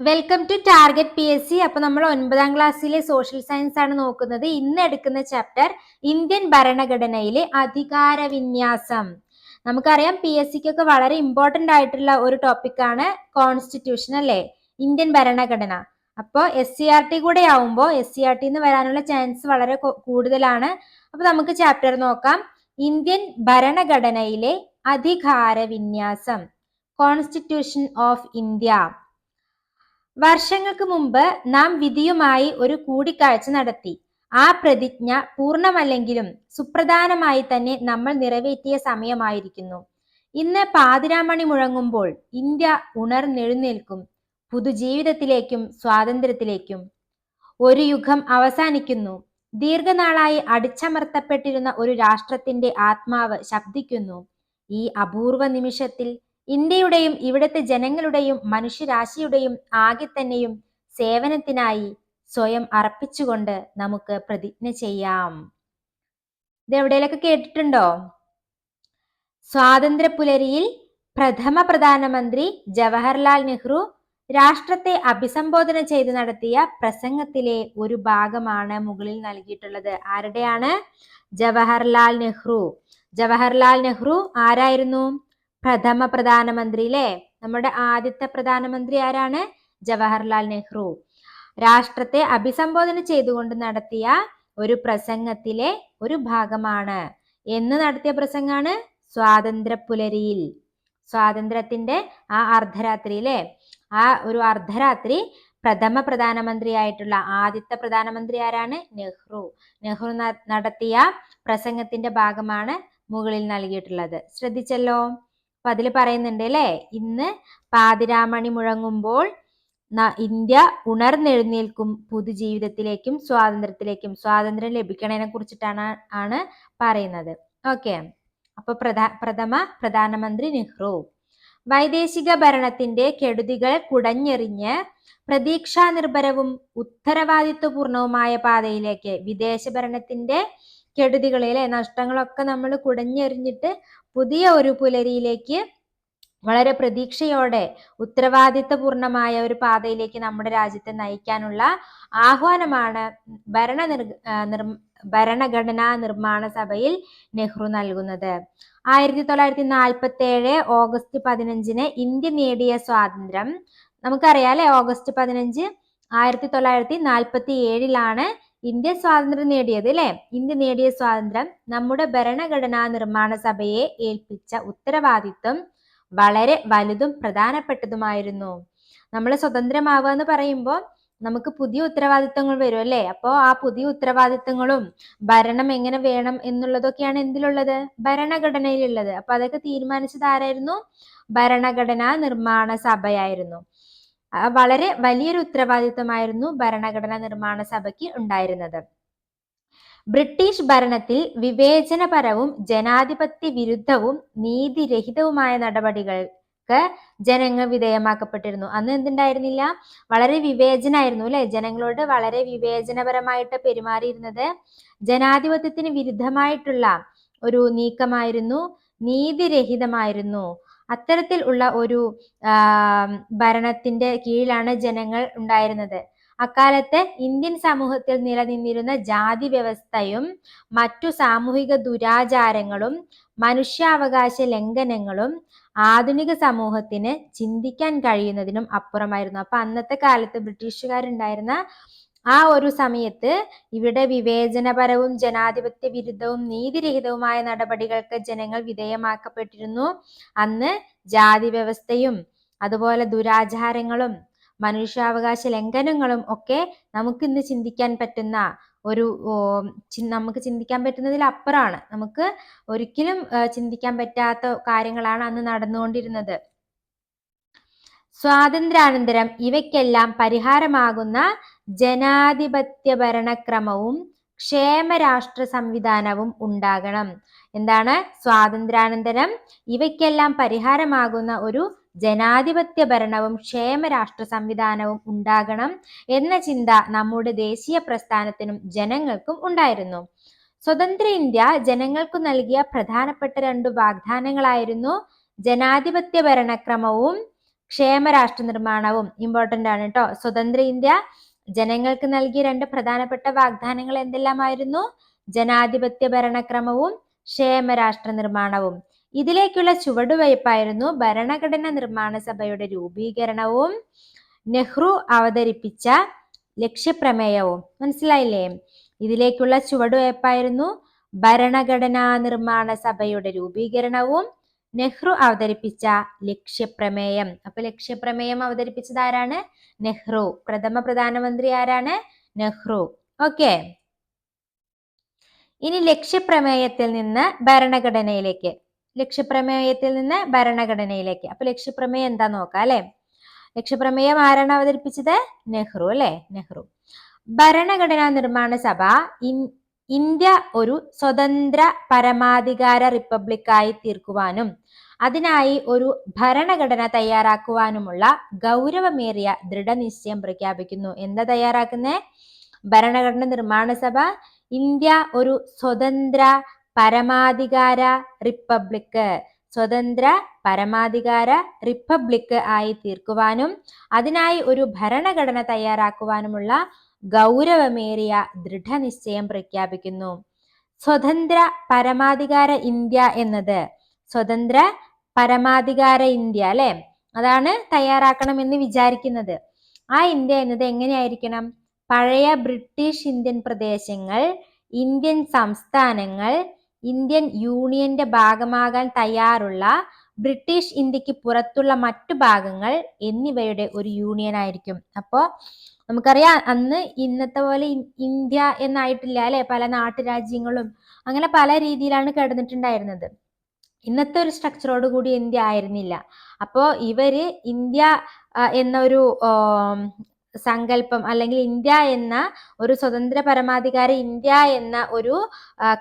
Welcome to target PSC. അപ്പൊ നമ്മൾ 9ാം ക്ലാസ്സിലെ സോഷ്യൽ സയൻസ് ആണ് നോക്കുന്നത്. ഇന്ന് എടുക്കുന്ന ചാപ്റ്റർ ഇന്ത്യൻ ഭരണഘടനയിലെ അധികാര വിന്യാസം. നമുക്കറിയാം PSCക്കൊക്കെ വളരെ ഇമ്പോർട്ടന്റ് ആയിട്ടുള്ള ഒരു ടോപ്പിക്കാണ് കോൺസ്റ്റിറ്റ്യൂഷൻ അല്ലേ, ഇന്ത്യൻ ഭരണഘടന. അപ്പോൾ SCRT കൂടെ ആവുമ്പോൾ SCRT വരാനുള്ള ചാൻസ് വളരെ കൂടുതലാണ്. അപ്പൊ നമുക്ക് ചാപ്റ്റർ നോക്കാം. ഇന്ത്യൻ ഭരണഘടനയിലെ അധികാര വിന്യാസം, കോൺസ്റ്റിറ്റ്യൂഷൻ ഓഫ് ഇന്ത്യ. വർഷങ്ങൾക്ക് മുമ്പ് നാം വിധിയുമായി ഒരു കൂടിക്കാഴ്ച നടത്തി. ആ പ്രതിജ്ഞ പൂർണ്ണമല്ലെങ്കിലും സുപ്രധാനമായി തന്നെ നമ്മൾ നിറവേറ്റിയ സമയമായിരിക്കുന്നു. ഇന്ന് പാതിരാമണി മുഴങ്ങുമ്പോൾ ഇന്ത്യ ഉണർന്നെഴുന്നേൽക്കും, പുതുജീവിതത്തിലേക്കും സ്വാതന്ത്ര്യത്തിലേക്കും. ഒരു യുഗം അവസാനിക്കുന്നു. ദീർഘനാളായി അടിച്ചമർത്തപ്പെട്ടിരുന്ന ഒരു രാഷ്ട്രത്തിന്റെ ആത്മാവ് ശബ്ദിക്കുന്നു. ഈ അപൂർവ നിമിഷത്തിൽ ഇന്ത്യയുടെയും ഇവിടുത്തെ ജനങ്ങളുടെയും മനുഷ്യരാശിയുടെയും ആകെ തന്നെയും സേവനത്തിനായി സ്വയം അർപ്പിച്ചുകൊണ്ട് നമുക്ക് പ്രതിജ്ഞ ചെയ്യാം. ഇത് എവിടെയൊക്കെ കേട്ടിട്ടുണ്ടോ? സ്വാതന്ത്ര്യ പുലരിയിൽ പ്രഥമ പ്രധാനമന്ത്രി ജവഹർലാൽ നെഹ്റു രാഷ്ട്രത്തെ അഭിസംബോധന ചെയ്ത് നടത്തിയ പ്രസംഗത്തിലെ ഒരു ഭാഗമാണ് മുകളിൽ നൽകിയിട്ടുള്ളത്. ആരുടെയാണ്? ജവഹർലാൽ നെഹ്റു. ജവഹർലാൽ നെഹ്റു ആരായിരുന്നു? പ്രഥമ പ്രധാനമന്ത്രി അല്ലേ? നമ്മുടെ ആദ്യത്തെ പ്രധാനമന്ത്രി ആരാണ്? ജവഹർലാൽ നെഹ്റു. രാഷ്ട്രത്തെ അഭിസംബോധന ചെയ്തുകൊണ്ട് നടത്തിയ ഒരു പ്രസംഗത്തിലെ ഒരു ഭാഗമാണ്. എന്ന് നടത്തിയ പ്രസംഗാണ്? സ്വാതന്ത്ര്യ പുലരിയിൽ. സ്വാതന്ത്ര്യത്തിന്റെ ആ അർദ്ധരാത്രി അല്ലേ, ആ ഒരു അർദ്ധരാത്രി പ്രഥമ പ്രധാനമന്ത്രി ആയിട്ടുള്ള ആദ്യത്തെ പ്രധാനമന്ത്രി ആരാണ്? നെഹ്റു. നെഹ്റു നടത്തിയ പ്രസംഗത്തിന്റെ ഭാഗമാണ് മുകളിൽ നൽകിയിട്ടുള്ളത്. ശ്രദ്ധിച്ചല്ലോ. അപ്പൊ അതിൽ പറയുന്നുണ്ട് അല്ലേ, ഇന്ന് പാതിരാമണി മുഴങ്ങുമ്പോൾ ഇന്ത്യ ഉണർന്നെഴുന്നേൽക്കും, പുതുജീവിതത്തിലേക്കും സ്വാതന്ത്ര്യത്തിലേക്കും. സ്വാതന്ത്ര്യം ലഭിക്കണതിനെ കുറിച്ചിട്ടാണ് പറയുന്നത്. ഓക്കെ. അപ്പൊ പ്രഥമ പ്രധാനമന്ത്രി നെഹ്റു. വൈദേശിക ഭരണത്തിന്റെ കെടുതികൾ കുടഞ്ഞെറിഞ്ഞ് പ്രതീക്ഷാ നിർഭരവും ഉത്തരവാദിത്വപൂർണവുമായ പാതയിലേക്ക്, വിദേശ ഭരണത്തിന്റെ കെടുതികളിലെ നഷ്ടങ്ങളൊക്കെ നമ്മൾ കുടഞ്ഞെറിഞ്ഞിട്ട് പുതിയ ഒരു പുലരിയിലേക്ക് വളരെ പ്രതീക്ഷയോടെ ഉത്തരവാദിത്വപൂർണമായ ഒരു പാതയിലേക്ക് നമ്മുടെ രാജ്യത്തെ നയിക്കാനുള്ള ആഹ്വാനമാണ് ഭരണഘടനാ നിർമ്മാണ സഭയിൽ നെഹ്റു നൽകുന്നത്. 1947 ഓഗസ്റ്റ് 15 ഇന്ത്യ നേടിയ സ്വാതന്ത്ര്യം നമുക്കറിയാം അല്ലെ. ഓഗസ്റ്റ് 15 1947 ഇന്ത്യ സ്വാതന്ത്ര്യം നേടിയത് അല്ലെ. ഇന്ത്യ നേടിയ സ്വാതന്ത്ര്യം നമ്മുടെ ഭരണഘടനാ നിർമ്മാണ സഭയെ ഏൽപ്പിച്ച ഉത്തരവാദിത്വം വളരെ വലുതും പ്രധാനപ്പെട്ടതുമായിരുന്നു. നമ്മൾ സ്വതന്ത്രമാവുക എന്ന് പറയുമ്പോൾ നമുക്ക് പുതിയ ഉത്തരവാദിത്തങ്ങൾ വരും അല്ലെ. അപ്പോ ആ പുതിയ ഉത്തരവാദിത്തങ്ങളും ഭരണം എങ്ങനെ വേണം എന്നുള്ളതൊക്കെയാണ് എന്തിലുള്ളത്? ഭരണഘടനയിലുള്ളത്. അപ്പൊ അതൊക്കെ തീരുമാനിച്ചത് ആരായിരുന്നു? ഭരണഘടനാ നിർമ്മാണ സഭയായിരുന്നു. വളരെ വലിയൊരു ഉത്തരവാദിത്തമായിരുന്നു ഭരണഘടനാ നിർമ്മാണ സഭയ്ക്ക് ഉണ്ടായിരുന്നത്. ബ്രിട്ടീഷ് ഭരണത്തിൽ വിവേചനപരവും ജനാധിപത്യ വിരുദ്ധവും നീതിരഹിതവുമായ നടപടികൾക്ക് ജനങ്ങൾ വിധേയമാക്കപ്പെട്ടിരുന്നു. അന്ന് എന്തുണ്ടായിരുന്നില്ല? വളരെ വിവേചനായിരുന്നു അല്ലെ. ജനങ്ങളോട് വളരെ വിവേചനപരമായിട്ട് പെരുമാറിയിരുന്നത്. ജനാധിപത്യത്തിന് വിരുദ്ധമായിട്ടുള്ള ഒരു നീക്കമായിരുന്നു, നീതിരഹിതമായിരുന്നു. അത്തരത്തിൽ ഉള്ള ഒരു ഭരണത്തിന്റെ കീഴിലാണ് ജനങ്ങൾ ഉണ്ടായിരുന്നത്. അക്കാലത്ത് ഇന്ത്യൻ സമൂഹത്തിൽ നിലനിന്നിരുന്ന ജാതി വ്യവസ്ഥയും മറ്റു സാമൂഹിക ദുരാചാരങ്ങളും മനുഷ്യാവകാശ ലംഘനങ്ങളും ആധുനിക സമൂഹത്തിന് ചിന്തിക്കാൻ കഴിയുന്നതിനും അപ്പുറമായിരുന്നു. അപ്പൊ അന്നത്തെ കാലത്ത് ബ്രിട്ടീഷുകാരുണ്ടായിരുന്ന ആ ഒരു സമയത്ത് ഇവിടെ വിവേചനപരവും ജനാധിപത്യ വിരുദ്ധവും നീതിരഹിതവുമായ നടപടികൾക്ക് ജനങ്ങൾ വിധേയമാക്കപ്പെട്ടിരുന്നു. അന്ന് ജാതി വ്യവസ്ഥയും അതുപോലെ ദുരാചാരങ്ങളും മനുഷ്യാവകാശ ലംഘനങ്ങളും ഒക്കെ നമുക്ക് ഇന്ന് ചിന്തിക്കാൻ പറ്റുന്ന നമുക്ക് ചിന്തിക്കാൻ പറ്റുന്നതിൽ അപ്പുറമാണ്. നമുക്ക് ഒരിക്കലും ചിന്തിക്കാൻ പറ്റാത്ത കാര്യങ്ങളാണ് അന്ന് നടന്നുകൊണ്ടിരുന്നത്. സ്വാതന്ത്ര്യാനന്തരം ഇവയ്ക്കെല്ലാം പരിഹാരമാകുന്ന ജനാധിപത്യ ഭരണക്രമവും ക്ഷേമരാഷ്ട്ര സംവിധാനവും ഉണ്ടാകണം. എന്താണ്? സ്വാതന്ത്ര്യാനന്തരം ഇവയ്ക്കെല്ലാം പരിഹാരമാകുന്ന ഒരു ജനാധിപത്യ ഭരണവും ക്ഷേമരാഷ്ട്ര സംവിധാനവും ഉണ്ടാകണം എന്ന ചിന്ത നമ്മുടെ ദേശീയ പ്രസ്ഥാനത്തിനും ജനങ്ങൾക്കും ഉണ്ടായിരുന്നു. സ്വതന്ത്ര ഇന്ത്യ ജനങ്ങൾക്കു നൽകിയ പ്രധാനപ്പെട്ട 2 വാഗ്ദാനങ്ങളായിരുന്നു ജനാധിപത്യ ഭരണക്രമവും ക്ഷേമരാഷ്ട്ര നിർമ്മാണവും ഇമ്പോർട്ടന്റ് ആണ് കേട്ടോ. സ്വതന്ത്ര ഇന്ത്യ ജനങ്ങൾക്ക് നൽകിയ 2 പ്രധാനപ്പെട്ട വാഗ്ദാനങ്ങൾ എന്തെല്ലാമായിരുന്നു? ജനാധിപത്യ ഭരണക്രമവും ക്ഷേമരാഷ്ട്ര നിർമ്മാണവും. ഇതിലേക്കുള്ള ചുവടുവയ്പായിരുന്നു ഭരണഘടനാ നിർമ്മാണ സഭയുടെ രൂപീകരണവും നെഹ്റു അവതരിപ്പിച്ച ലക്ഷ്യപ്രമേയവും. മനസ്സിലായില്ലേ? ഇതിലേക്കുള്ള ചുവടുവയ്പായിരുന്നു ഭരണഘടനാ നിർമ്മാണ സഭയുടെ രൂപീകരണവും നെഹ്റു അവതരിപ്പിച്ച ലക്ഷ്യപ്രമേയം. അപ്പൊ ലക്ഷ്യപ്രമേയം അവതരിപ്പിച്ചത് ആരാണ്? നെഹ്റു. പ്രഥമ പ്രധാനമന്ത്രി ആരാണ്? നെഹ്റു. ഓക്കെ. ഇനി ലക്ഷ്യപ്രമേയത്തിൽ നിന്ന് ഭരണഘടനയിലേക്ക്. അപ്പൊ ലക്ഷ്യപ്രമേയം എന്താ നോക്കാം അല്ലെ. ലക്ഷ്യപ്രമേയം ആരാണ് അവതരിപ്പിച്ചത്? നെഹ്റു അല്ലെ. നെഹ്റു. ഭരണഘടനാ നിർമ്മാണ സഭ ഇന്ത്യ ഒരു സ്വതന്ത്ര പരമാധികാര റിപ്പബ്ലിക്കായി തീർക്കുവാനും അതിനായി ഒരു ഭരണഘടന തയ്യാറാക്കുവാനുമുള്ള ഗൗരവമേറിയ ദൃഢനിശ്ചയം പ്രഖ്യാപിക്കുന്നു. എന്താ തയ്യാറാക്കുന്നേ? ഭരണഘടന നിർമ്മാണ സഭ ഇന്ത്യ ഒരു സ്വതന്ത്ര പരമാധികാര റിപ്പബ്ലിക്ക് ആയി തീർക്കുവാനും അതിനായി ഒരു ഭരണഘടന തയ്യാറാക്കുവാനുമുള്ള ഗൗരവമേറിയ ദൃഢനിശ്ചയം പ്രഖ്യാപിക്കുന്നു. സ്വതന്ത്ര പരമാധികാര ഇന്ത്യ എന്നത് സ്വതന്ത്ര പരമാധികാര ഇന്ത്യ അല്ലെ, അതാണ് തയ്യാറാക്കണമെന്ന് വിചാരിക്കുന്നത്. ആ ഇന്ത്യ എന്നത് എങ്ങനെയായിരിക്കണം? പഴയ ബ്രിട്ടീഷ് ഇന്ത്യൻ പ്രദേശങ്ങൾ, ഇന്ത്യൻ സംസ്ഥാനങ്ങൾ, ഇന്ത്യൻ യൂണിയന്റെ ഭാഗമാകാൻ തയ്യാറുള്ള ബ്രിട്ടീഷ് ഇന്ത്യക്ക് പുറത്തുള്ള മറ്റു ഭാഗങ്ങൾ എന്നിവയുടെ ഒരു യൂണിയൻ ആയിരിക്കും. അപ്പോ നമുക്കറിയാം അന്ന് ഇന്നത്തെ പോലെ ഇന്ത്യ എന്നായിട്ടില്ല അല്ലെ. പല നാട്ടുരാജ്യങ്ങളും അങ്ങനെ പല രീതിയിലാണ് കിടന്നിട്ടുണ്ടായിരുന്നത്. ഇന്നത്തെ ഒരു സ്ട്രക്ചറോട് കൂടി ഇന്ത്യ ആയിരുന്നില്ല. അപ്പോ ഇവര് ഇന്ത്യ എന്നൊരു സങ്കല്പം അല്ലെങ്കിൽ ഇന്ത്യ എന്ന ഒരു സ്വതന്ത്ര പരമാധികാര ഇന്ത്യ എന്ന ഒരു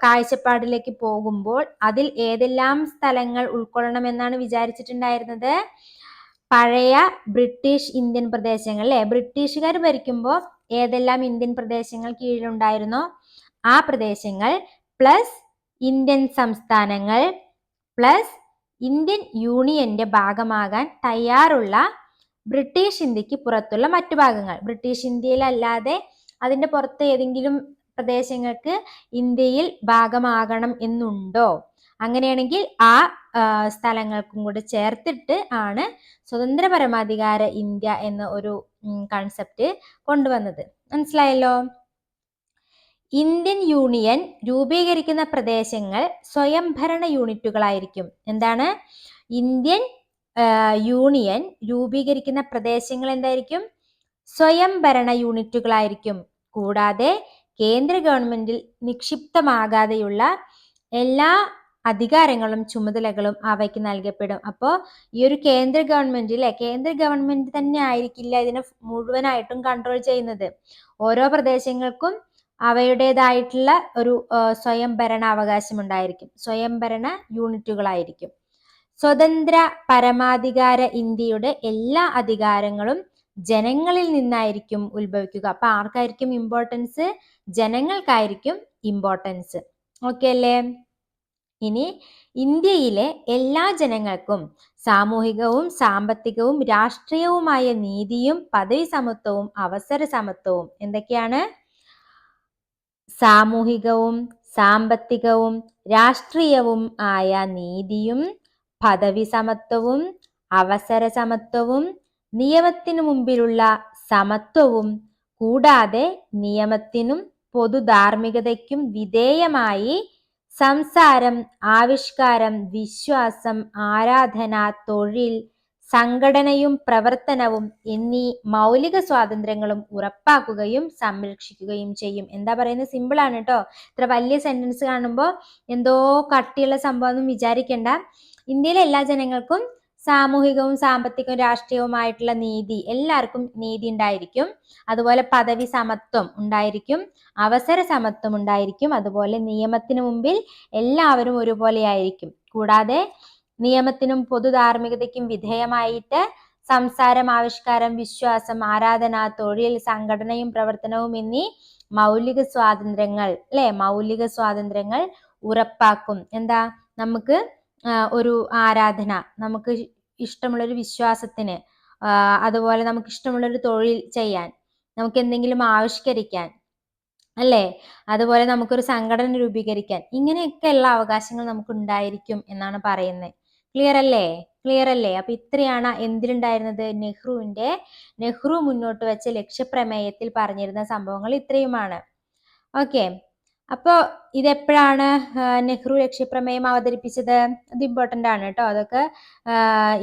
കാഴ്ചപ്പാടിലേക്ക് പോകുമ്പോൾ അതിൽ ഏതെല്ലാം സ്ഥലങ്ങൾ ഉൾക്കൊള്ളണമെന്നാണ് വിചാരിച്ചിട്ടുണ്ടായിരുന്നത്? പഴയ ബ്രിട്ടീഷ് ഇന്ത്യൻ പ്രദേശങ്ങൾ അല്ലെ. ബ്രിട്ടീഷുകാർ ഭരിക്കുമ്പോൾ ഏതെല്ലാം ഇന്ത്യൻ പ്രദേശങ്ങൾ കീഴിലുണ്ടായിരുന്നോ ആ പ്രദേശങ്ങൾ പ്ലസ് ഇന്ത്യൻ സംസ്ഥാനങ്ങൾ പ്ലസ് ഇന്ത്യൻ യൂണിയന്റെ ഭാഗമാകാൻ തയ്യാറുള്ള ബ്രിട്ടീഷ് ഇന്ത്യക്ക് പുറത്തുള്ള മറ്റു ഭാഗങ്ങൾ. ബ്രിട്ടീഷ് ഇന്ത്യയിലല്ലാതെ അതിന്റെ പുറത്ത് ഏതെങ്കിലും പ്രദേശങ്ങൾക്ക് ഇന്ത്യയിൽ ഭാഗമാകണം എന്നുണ്ടോ? അങ്ങനെയാണെങ്കിൽ ആ സ്ഥലങ്ങൾക്കും കൂടെ ചേർത്തിട്ട് ആണ് സ്വതന്ത്ര പരമാധികാര ഇന്ത്യ എന്ന ഒരു കൺസെപ്റ്റ് കൊണ്ടുവന്നത്. മനസ്സിലായല്ലോ? ഇന്ത്യൻ യൂണിയൻ രൂപീകരിക്കുന്ന പ്രദേശങ്ങൾ സ്വയംഭരണ യൂണിറ്റുകളായിരിക്കും. എന്താണ്? ഇന്ത്യൻ യൂണിയൻ രൂപീകരിക്കുന്ന പ്രദേശങ്ങൾ എന്തായിരിക്കും? സ്വയംഭരണ യൂണിറ്റുകളായിരിക്കും. കൂടാതെ കേന്ദ്ര ഗവൺമെന്റിൽ നിക്ഷിപ്തമാകാതെയുള്ള എല്ലാ അധികാരങ്ങളും ചുമതലകളും അവയ്ക്ക് നൽകപ്പെടും. അപ്പോ ഈ ഒരു കേന്ദ്ര ഗവൺമെന്റ് തന്നെ ആയിരിക്കില്ല ഇതിനെ മുഴുവനായിട്ടും കൺട്രോൾ ചെയ്യുന്നത്. ഓരോ പ്രദേശങ്ങൾക്കും അവയുടേതായിട്ടുള്ള ഒരു സ്വയംഭരണ അവകാശം ഉണ്ടായിരിക്കും. സ്വയംഭരണ യൂണിറ്റുകളായിരിക്കും. സ്വതന്ത്ര പരമാധികാര ഇന്ത്യയുടെ എല്ലാ അധികാരങ്ങളും ജനങ്ങളിൽ നിന്നായിരിക്കും ഉത്ഭവിക്കുക. അപ്പൊ ആർക്കായിരിക്കും ഇമ്പോർട്ടൻസ്? ജനങ്ങൾക്കായിരിക്കും ഇമ്പോർട്ടൻസ്. ഓക്കെ അല്ലേ? ഇനി ഇന്ത്യയിലെ എല്ലാ ജനങ്ങൾക്കും സാമൂഹികവും സാമ്പത്തികവും രാഷ്ട്രീയവുമായ നീതിയും പദവി സമത്വവും അവസര സമത്വവും. എന്തൊക്കെയാണ്? സാമൂഹികവും സാമ്പത്തികവും രാഷ്ട്രീയവും ആയ നീതിയും പദവി സമത്വവും അവസര സമത്വവും നിയമത്തിനു മുമ്പിലുള്ള സമത്വവും കൂടാതെ നിയമത്തിനും പൊതു ധാർമ്മികതയ്ക്കും വിധേയമായി സംസാരം, ആവിഷ്കാരം, വിശ്വാസം, ആരാധന, തൊഴിൽ, സംഘടനയും പ്രവർത്തനവും എന്നീ മൗലിക സ്വാതന്ത്ര്യങ്ങളും ഉറപ്പാക്കുകയും സംരക്ഷിക്കുകയും ചെയ്യും. എന്താ പറയുന്നത്? സിമ്പിൾ ആണ് കേട്ടോ. ഇത്ര വലിയ സെന്റൻസ് കാണുമ്പോൾ എന്തോ കട്ടിയുള്ള സംഭവം വിചാരിക്കേണ്ട. ഇന്ത്യയിലെ എല്ലാ ജനങ്ങൾക്കും സാമൂഹികവും സാമ്പത്തികവും രാഷ്ട്രീയവുമായിട്ടുള്ള നീതി, എല്ലാവർക്കും നീതി ഉണ്ടായിരിക്കും. അതുപോലെ പദവി സമത്വം ഉണ്ടായിരിക്കും, അവസര സമത്വം ഉണ്ടായിരിക്കും. അതുപോലെ നിയമത്തിന് മുമ്പിൽ എല്ലാവരും ഒരുപോലെ ആയിരിക്കും. കൂടാതെ നിയമത്തിനും പൊതു ധാർമ്മികതയ്ക്കും വിധേയമായിട്ട് സംസാരം, ആവിഷ്കാരം, വിശ്വാസം, ആരാധന, തൊഴിൽ, സംഘടനയും പ്രവർത്തനവും എന്നീ മൗലിക സ്വാതന്ത്ര്യങ്ങൾ ഉറപ്പാക്കും. എന്താ? നമുക്ക് ഒരു ആരാധന, നമുക്ക് ഇഷ്ടമുള്ളൊരു വിശ്വാസത്തിന് അതുപോലെ നമുക്ക് ഇഷ്ടമുള്ളൊരു തൊഴിൽ ചെയ്യാൻ, നമുക്ക് എന്തെങ്കിലും ആവിഷ്കരിക്കാൻ, അല്ലേ? അതുപോലെ നമുക്കൊരു സംഘടന രൂപീകരിക്കാൻ, ഇങ്ങനെയൊക്കെയുള്ള അവകാശങ്ങൾ നമുക്ക് ഉണ്ടായിരിക്കും എന്നാണ് പറയുന്നത്. ക്ലിയർ അല്ലേ? ക്ലിയർ അല്ലേ? അപ്പൊ ഇത്രയാണ് എന്തിലുണ്ടായിരുന്നത്, നെഹ്റു മുന്നോട്ട് വെച്ച ലക്ഷ്യപ്രമേയത്തിൽ പറഞ്ഞിരുന്ന സംഭവങ്ങൾ ഇത്രയുമാണ്. ഓക്കെ, അപ്പോ ഇതെപ്പോഴാണ് നെഹ്റു ലക്ഷ്യപ്രമേയം അവതരിപ്പിച്ചത്? അത് ഇമ്പോർട്ടന്റ് ആണ് കേട്ടോ, അതൊക്കെ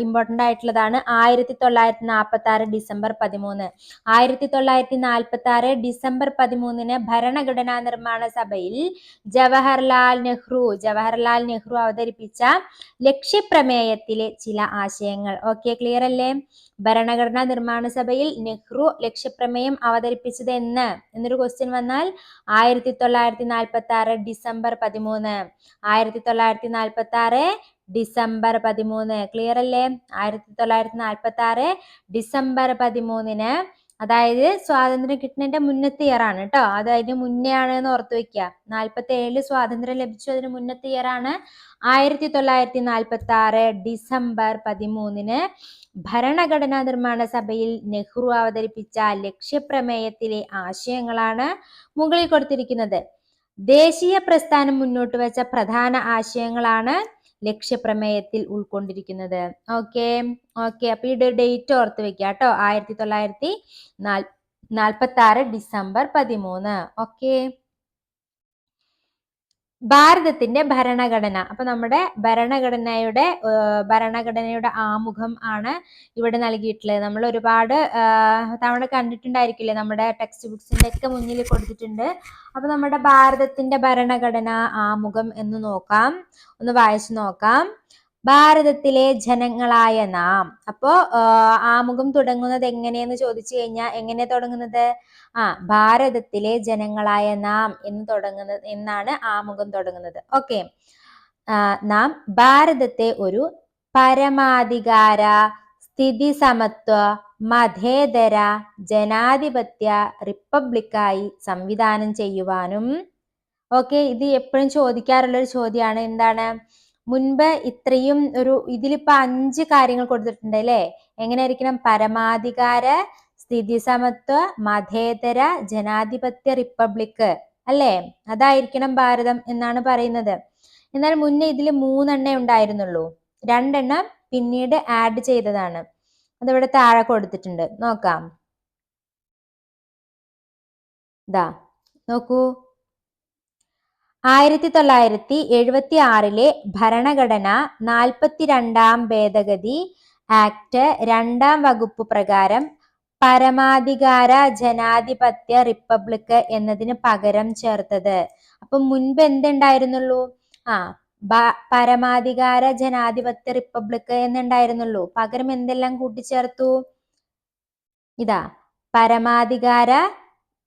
ഇമ്പോർട്ടന്റ് ആയിട്ടുള്ളതാണ്. 1946 ഡിസംബർ 13. 1946 ഡിസംബർ 13 ഭരണഘടനാ നിർമ്മാണ സഭയിൽ ജവഹർലാൽ നെഹ്റു അവതരിപ്പിച്ച ലക്ഷ്യപ്രമേയത്തിലെ ചില ആശയങ്ങൾ. ഓക്കെ, ക്ലിയർ അല്ലേ? ഭരണഘടനാ നിർമ്മാണ സഭയിൽ നെഹ്റു ലക്ഷ്യപ്രമേയം അവതരിപ്പിച്ചത് എന്നൊരു ക്വസ്റ്റ്യൻ വന്നാൽ 1946 ഡിസംബർ 13. 1946 ഡിസംബർ 13. ക്ലിയർ അല്ലേ? 1946 ഡിസംബർ 13, അതായത് സ്വാതന്ത്ര്യം കിട്ടുന്നതിന്റെ മുന്നത്തെ ഇയർ ആണ് കേട്ടോ. അത് അതിന് മുന്നേ ആണ് എന്ന് ഓർത്ത് വെക്കുക. 47 സ്വാതന്ത്ര്യം ലഭിച്ചു, അതിന് മുന്നത്തെ ഇയർ ആണ്. 1946 ഡിസംബർ 13 ഭരണഘടനാ നിർമ്മാണ സഭയിൽ നെഹ്റു അവതരിപ്പിച്ച ലക്ഷ്യപ്രമേയത്തിലെ ആശയങ്ങളാണ് മുകളിൽ കൊടുത്തിരിക്കുന്നത്. ദേശീയ പ്രസ്ഥാനം മുന്നോട്ട് വെച്ച പ്രധാന ആശയങ്ങളാണ് ലക്ഷ്യപ്രമേയത്തിൽ ഉൾക്കൊണ്ടിരിക്കുന്നത്. ഓക്കെ, അപ്പൊ ഈ ഡേറ്റ് ഓർത്ത് വെക്കുക കേട്ടോ, 1946 ഡിസംബർ 13. ഓക്കെ, ഭാരതത്തിന്റെ ഭരണഘടന. അപ്പൊ നമ്മുടെ ഭരണഘടനയുടെ ആമുഖം ആണ് ഇവിടെ നൽകിയിട്ടുള്ളത്. നമ്മൾ ഒരുപാട് തവണ കണ്ടിട്ടുണ്ടായിരിക്കില്ലേ, നമ്മുടെ ടെക്സ്റ്റ് ബുക്സിന്റെ ഒക്കെ മുന്നിൽ കൊടുത്തിട്ടുണ്ട്. അപ്പൊ നമ്മുടെ ഭാരതത്തിന്റെ ഭരണഘടന ആമുഖം എന്ന് നോക്കാം, ഒന്ന് വായിച്ചു നോക്കാം. ഭാരതത്തിലെ ജനങ്ങളായ നാം. അപ്പോ ആമുഖം തുടങ്ങുന്നത് എങ്ങനെയെന്ന് ചോദിച്ചു കഴിഞ്ഞാൽ എങ്ങനെയാ തുടങ്ങുന്നത്? ഭാരതത്തിലെ ജനങ്ങളായ നാം എന്നാണ് ആമുഖം തുടങ്ങുന്നത്. ഓക്കെ, നാം ഭാരതത്തെ ഒരു പരമാധികാര, സ്ഥിതി സമത്വ, മതേതര, ജനാധിപത്യ റിപ്പബ്ലിക്കായി സംവിധാനം ചെയ്യുവാനും. ഓക്കെ, ഇത് എപ്പോഴും ചോദിക്കാറുള്ള ഒരു ചോദ്യമാണ്. എന്താണ്? മുൻപ് ഇത്രയും ഇതിലിപ്പോ 5 കാര്യങ്ങൾ കൊടുത്തിട്ടുണ്ട് അല്ലേ? എങ്ങനെയായിരിക്കണം? പരമാധികാര, സ്ഥിതി സമത്വ, മതേതര, ജനാധിപത്യ റിപ്പബ്ലിക്, അല്ലേ? അതായിരിക്കണം ഭാരതം എന്നാണ് പറയുന്നത്. എന്നാൽ മുന്നേ ഇതിൽ 3 എണ്ണേ ഉണ്ടായിരുന്നുള്ളൂ. 2 എണ്ണം പിന്നീട് ആഡ് ചെയ്തതാണ്. അതിവിടെ താഴെ കൊടുത്തിട്ടുണ്ട്, നോക്കാം. നോക്കൂ, 1976 ഭരണഘടന 42ാം ഭേദഗതി ആക്ട് 2ാം വകുപ്പ് പ്രകാരം പരമാധികാര, ജനാധിപത്യ റിപ്പബ്ലിക് എന്നതിന് പകരം ചേർത്തത്. അപ്പൊ മുൻപ് എന്തുണ്ടായിരുന്നുള്ളൂ? പരമാധികാര, ജനാധിപത്യ റിപ്പബ്ലിക് എന്നുണ്ടായിരുന്നുള്ളൂ. പകരം എന്തെല്ലാം കൂട്ടിച്ചേർത്തു? പരമാധികാര,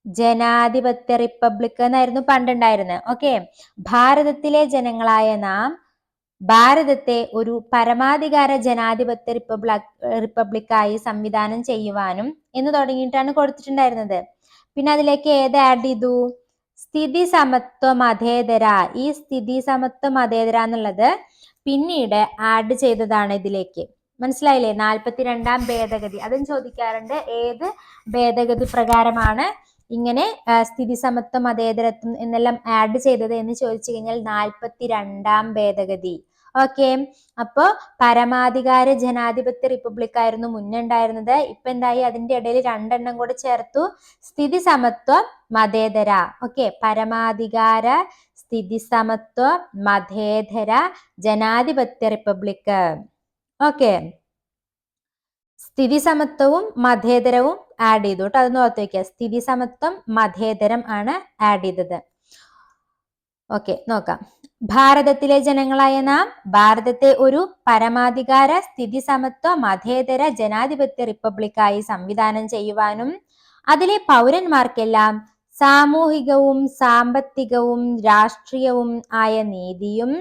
ജനാധിപത്യ റിപ്പബ്ലിക് എന്നായിരുന്നു പണ്ടുണ്ടായിരുന്നത്. ഓക്കെ, ഭാരതത്തിലെ ജനങ്ങളായ നാം ഭാരതത്തെ ഒരു പരമാധികാര, ജനാധിപത്യ റിപ്പബ്ലിക്കായി സംവിധാനം ചെയ്യുവാനും എന്ന് തുടങ്ങിയിട്ടാണ് കൊടുത്തിട്ടുണ്ടായിരുന്നത്. പിന്നെ അതിലേക്ക് ഏത് ആഡ് ചെയ്തു? സ്ഥിതി സമത്വ മതേതര. ഈ സ്ഥിതി സമത്വ മതേതര എന്നുള്ളത് പിന്നീട് ആഡ് ചെയ്തതാണ് ഇതിലേക്ക്. മനസ്സിലായില്ലേ? 42ാം ഭേദഗതി, അതും ചോദിക്കാറുണ്ട്. ഏത് ഭേദഗതി പ്രകാരമാണ് ഇങ്ങനെ സ്ഥിതി സമത്വ മതേതരത്വം എന്നെല്ലാം ആഡ് ചെയ്തത് എന്ന് ചോദിച്ചു കഴിഞ്ഞാൽ 42ാം ഭേദഗതി. ഓക്കെ, അപ്പോ പരമാധികാര, ജനാധിപത്യ റിപ്പബ്ലിക് ആയിരുന്നു മുന്നേ ഉണ്ടായിരുന്നത്. ഇപ്പൊ എന്തായി? അതിന്റെ ഇടയിൽ 2 എണ്ണം കൂടെ ചേർത്തു, സ്ഥിതി സമത്വ മതേതര. ഓക്കെ, പരമാധികാര, സ്ഥിതി സമത്വ, മതേതര, ജനാധിപത്യ റിപ്പബ്ലിക്. ഓക്കെ, സ്ഥിതി സമത്വവും മതേതരവും ആഡ് ചെയ്തു കേട്ടോ, അതൊന്ന് ഓർത്ത് വെക്കുക. സ്ഥിതി സമത്വം, മതേതരം ആണ് ആഡ് ചെയ്തത്. ഓക്കെ, നോക്കാം. ഭാരതത്തിലെ ജനങ്ങളായ നാം ഭാരതത്തെ ഒരു പരമാധികാര, സ്ഥിതി സമത്വ, മതേതര, ജനാധിപത്യ റിപ്പബ്ലിക്കായി സംവിധാനം ചെയ്യുവാനും അതിലെ പൗരന്മാർക്കെല്ലാം സാമൂഹികവും സാമ്പത്തികവും രാഷ്ട്രീയവും ആയ നീതിയും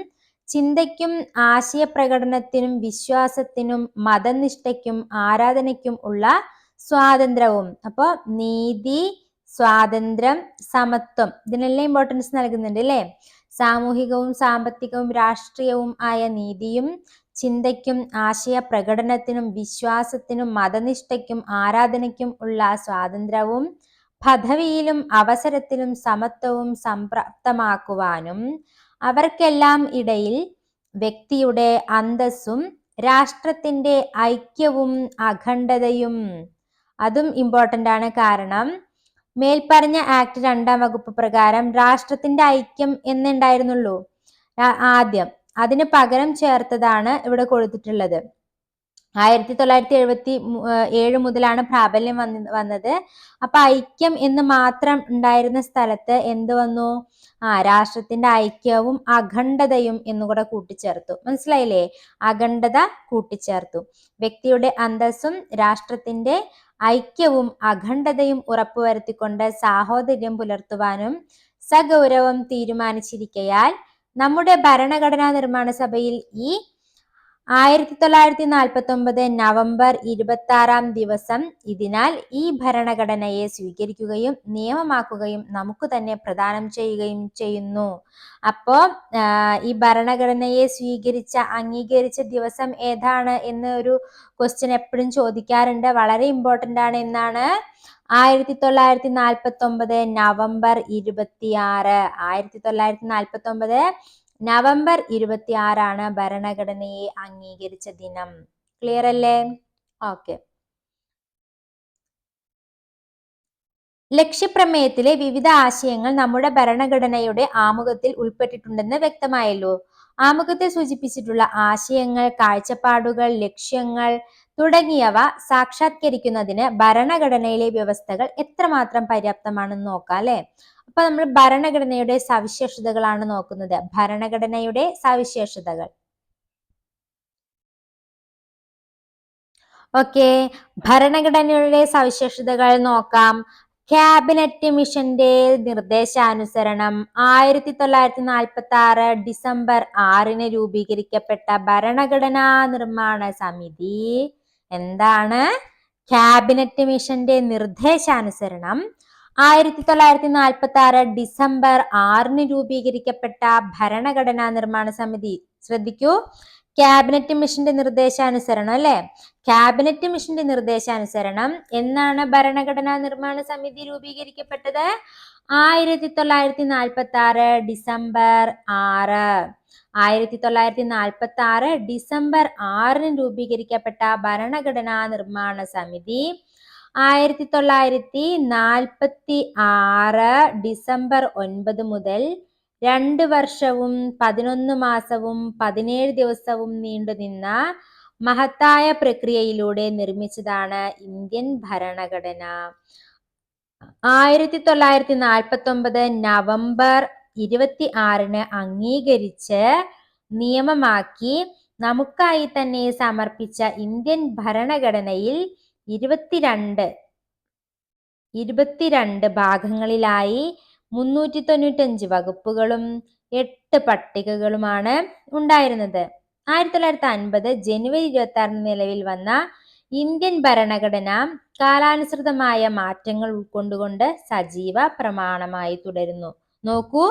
ചിന്തയ്ക്കും ആശയപ്രകടനത്തിനും വിശ്വാസത്തിനും മതനിഷ്ഠയ്ക്കും ആരാധനയ്ക്കും ഉള്ള സ്വാതന്ത്ര്യവും. അപ്പൊ നീതി, സ്വാതന്ത്ര്യം, സമത്വം, ഇതിനെല്ലാം ഇമ്പോർട്ടൻസ് നൽകുന്നുണ്ട് അല്ലേ? സാമൂഹികവും സാമ്പത്തികവും രാഷ്ട്രീയവും ആയ നീതിയും ചിന്തയ്ക്കും ആശയ പ്രകടനത്തിനും വിശ്വാസത്തിനും മതനിഷ്ഠയ്ക്കും ആരാധനയ്ക്കും ഉള്ള സ്വാതന്ത്ര്യവും പദവിയിലും അവസരത്തിലും സമത്വവും സംപ്രാപ്തമാക്കുവാനും അവർക്കെല്ലാം ഇടയിൽ വ്യക്തിയുടെ അന്തസ്സും രാഷ്ട്രത്തിന്റെ ഐക്യവും അഖണ്ഡതയും. അതും ഇമ്പോർട്ടന്റ് ആണ്. കാരണം മേൽപ്പറഞ്ഞ ആക്ട് 2-ാം വകുപ്പ് പ്രകാരം രാഷ്ട്രത്തിന്റെ ഐക്യം എന്നുണ്ടായിരുന്നുള്ളൂ ആദ്യം. അതിന് പകരം ചേർത്തതാണ് ഇവിടെ കൊടുത്തിട്ടുള്ളത്. 1977 മുതലാണ് പ്രാബല്യം വന്നത്. അപ്പൊ ഐക്യം എന്ന് മാത്രം ഉണ്ടായിരുന്ന സ്ഥലത്ത് എന്ത് വന്നു? രാഷ്ട്രത്തിന്റെ ഐക്യവും അഖണ്ഡതയും എന്നുകൂടെ കൂട്ടിച്ചേർത്തു. മനസ്സിലായില്ലേ? അഖണ്ഡത കൂട്ടിച്ചേർത്തു. വ്യക്തിയുടെ അന്തസ്സും രാഷ്ട്രത്തിന്റെ ഐക്യവും അഖണ്ഡതയും ഉറപ്പുവരുത്തിക്കൊണ്ട് സാഹോദര്യം പുലർത്തുവാനും സഗൗരവം തീരുമാനിച്ചിരിക്കയാൽ നമ്മുടെ ഭരണഘടനാ നിർമ്മാണ സഭയിൽ ഈ 1949 നവംബർ 26-ാം ദിവസം ഇതിനാൽ ഈ ഭരണഘടനയെ സ്വീകരിക്കുകയും നിയമമാക്കുകയും നമുക്ക് തന്നെ പ്രദാനം ചെയ്യുകയും ചെയ്യുന്നു. അപ്പോ ഈ ഭരണഘടനയെ അംഗീകരിച്ച ദിവസം ഏതാണ് എന്ന് ഒരു ക്വസ്റ്റ്യൻ എപ്പോഴും ചോദിക്കാറുണ്ട്. വളരെ ഇമ്പോർട്ടന്റ് ആണ്. എന്നാണ്? 1949 നവംബർ 26. 1949 നവംബർ 26 ഭരണഘടനയെ അംഗീകരിച്ച ദിനം. ക്ലിയർ അല്ലേ? ഓക്കെ. ലക്ഷ്യപ്രമേയത്തിലെ വിവിധ ആശയങ്ങൾ നമ്മുടെ ഭരണഘടനയുടെ ആമുഖത്തിൽ ഉൾപ്പെട്ടിട്ടുണ്ടെന്ന് വ്യക്തമായല്ലോ. ആമുഖത്തിൽ സൂചിപ്പിച്ചിട്ടുള്ള ആശയങ്ങൾ, കാഴ്ചപ്പാടുകൾ, ലക്ഷ്യങ്ങൾ തുടങ്ങിയവ സാക്ഷാത്കരിക്കുന്നതിന് ഭരണഘടനയിലെ വ്യവസ്ഥകൾ എത്രമാത്രം പര്യാപ്തമാണെന്ന് നോക്കാം അല്ലെ. അപ്പൊ നമ്മൾ ഭരണഘടനയുടെ സവിശേഷതകളാണ് നോക്കുന്നത്. ഭരണഘടനയുടെ സവിശേഷതകൾ. ഓക്കെ, ഭരണഘടനയുടെ സവിശേഷതകൾ നോക്കാം. ക്യാബിനറ്റ് മിഷന്റെ നിർദ്ദേശാനുസരണം 1946 ഡിസംബർ 6 രൂപീകരിക്കപ്പെട്ട ഭരണഘടനാ നിർമ്മാണ സമിതി എന്താണ്? ക്യാബിനറ്റ് മിഷന്റെ നിർദ്ദേശാനുസരണം 1946 ഡിസംബർ 6 രൂപീകരിക്കപ്പെട്ട ഭരണഘടനാ നിർമ്മാണ സമിതി. ശ്രദ്ധിക്കൂ, ക്യാബിനറ്റ് മിഷന്റെ നിർദ്ദേശാനുസരണം അല്ലെ. ക്യാബിനറ്റ് മിഷന്റെ നിർദ്ദേശാനുസരണം എന്നാണ് ഭരണഘടനാ നിർമ്മാണ സമിതി രൂപീകരിക്കപ്പെട്ടത്? 1946 ഡിസംബർ 6. 1946 ഡിസംബർ 6 രൂപീകരിക്കപ്പെട്ട ഭരണഘടനാ നിർമ്മാണ സമിതി 1946 ഡിസംബർ 9 മുതൽ 2 വർഷവും 11 മാസവും 17 ദിവസവും നീണ്ടുനിന്ന മഹത്തായ പ്രക്രിയയിലൂടെ നിർമ്മിച്ചതാണ് ഇന്ത്യൻ ഭരണഘടന. 1949 നവംബർ 26 അംഗീകരിച്ച് നിയമമാക്കി നമുക്കായി തന്നെ സമർപ്പിച്ച ഇന്ത്യൻ ഭരണഘടനയിൽ 22 ഭാഗങ്ങളിലായി 395 വകുപ്പുകളും 8 പട്ടികകളുമാണ് ഉണ്ടായിരുന്നത്. 1950 ജനുവരി 26 നിലവിൽ വന്ന ഇന്ത്യൻ ഭരണഘടന കാലാനുസൃതമായ മാറ്റങ്ങൾ ഉൾക്കൊണ്ടുകൊണ്ട് സജീവ പ്രമാണമായി തുടരുന്നു. നോക്കൂ,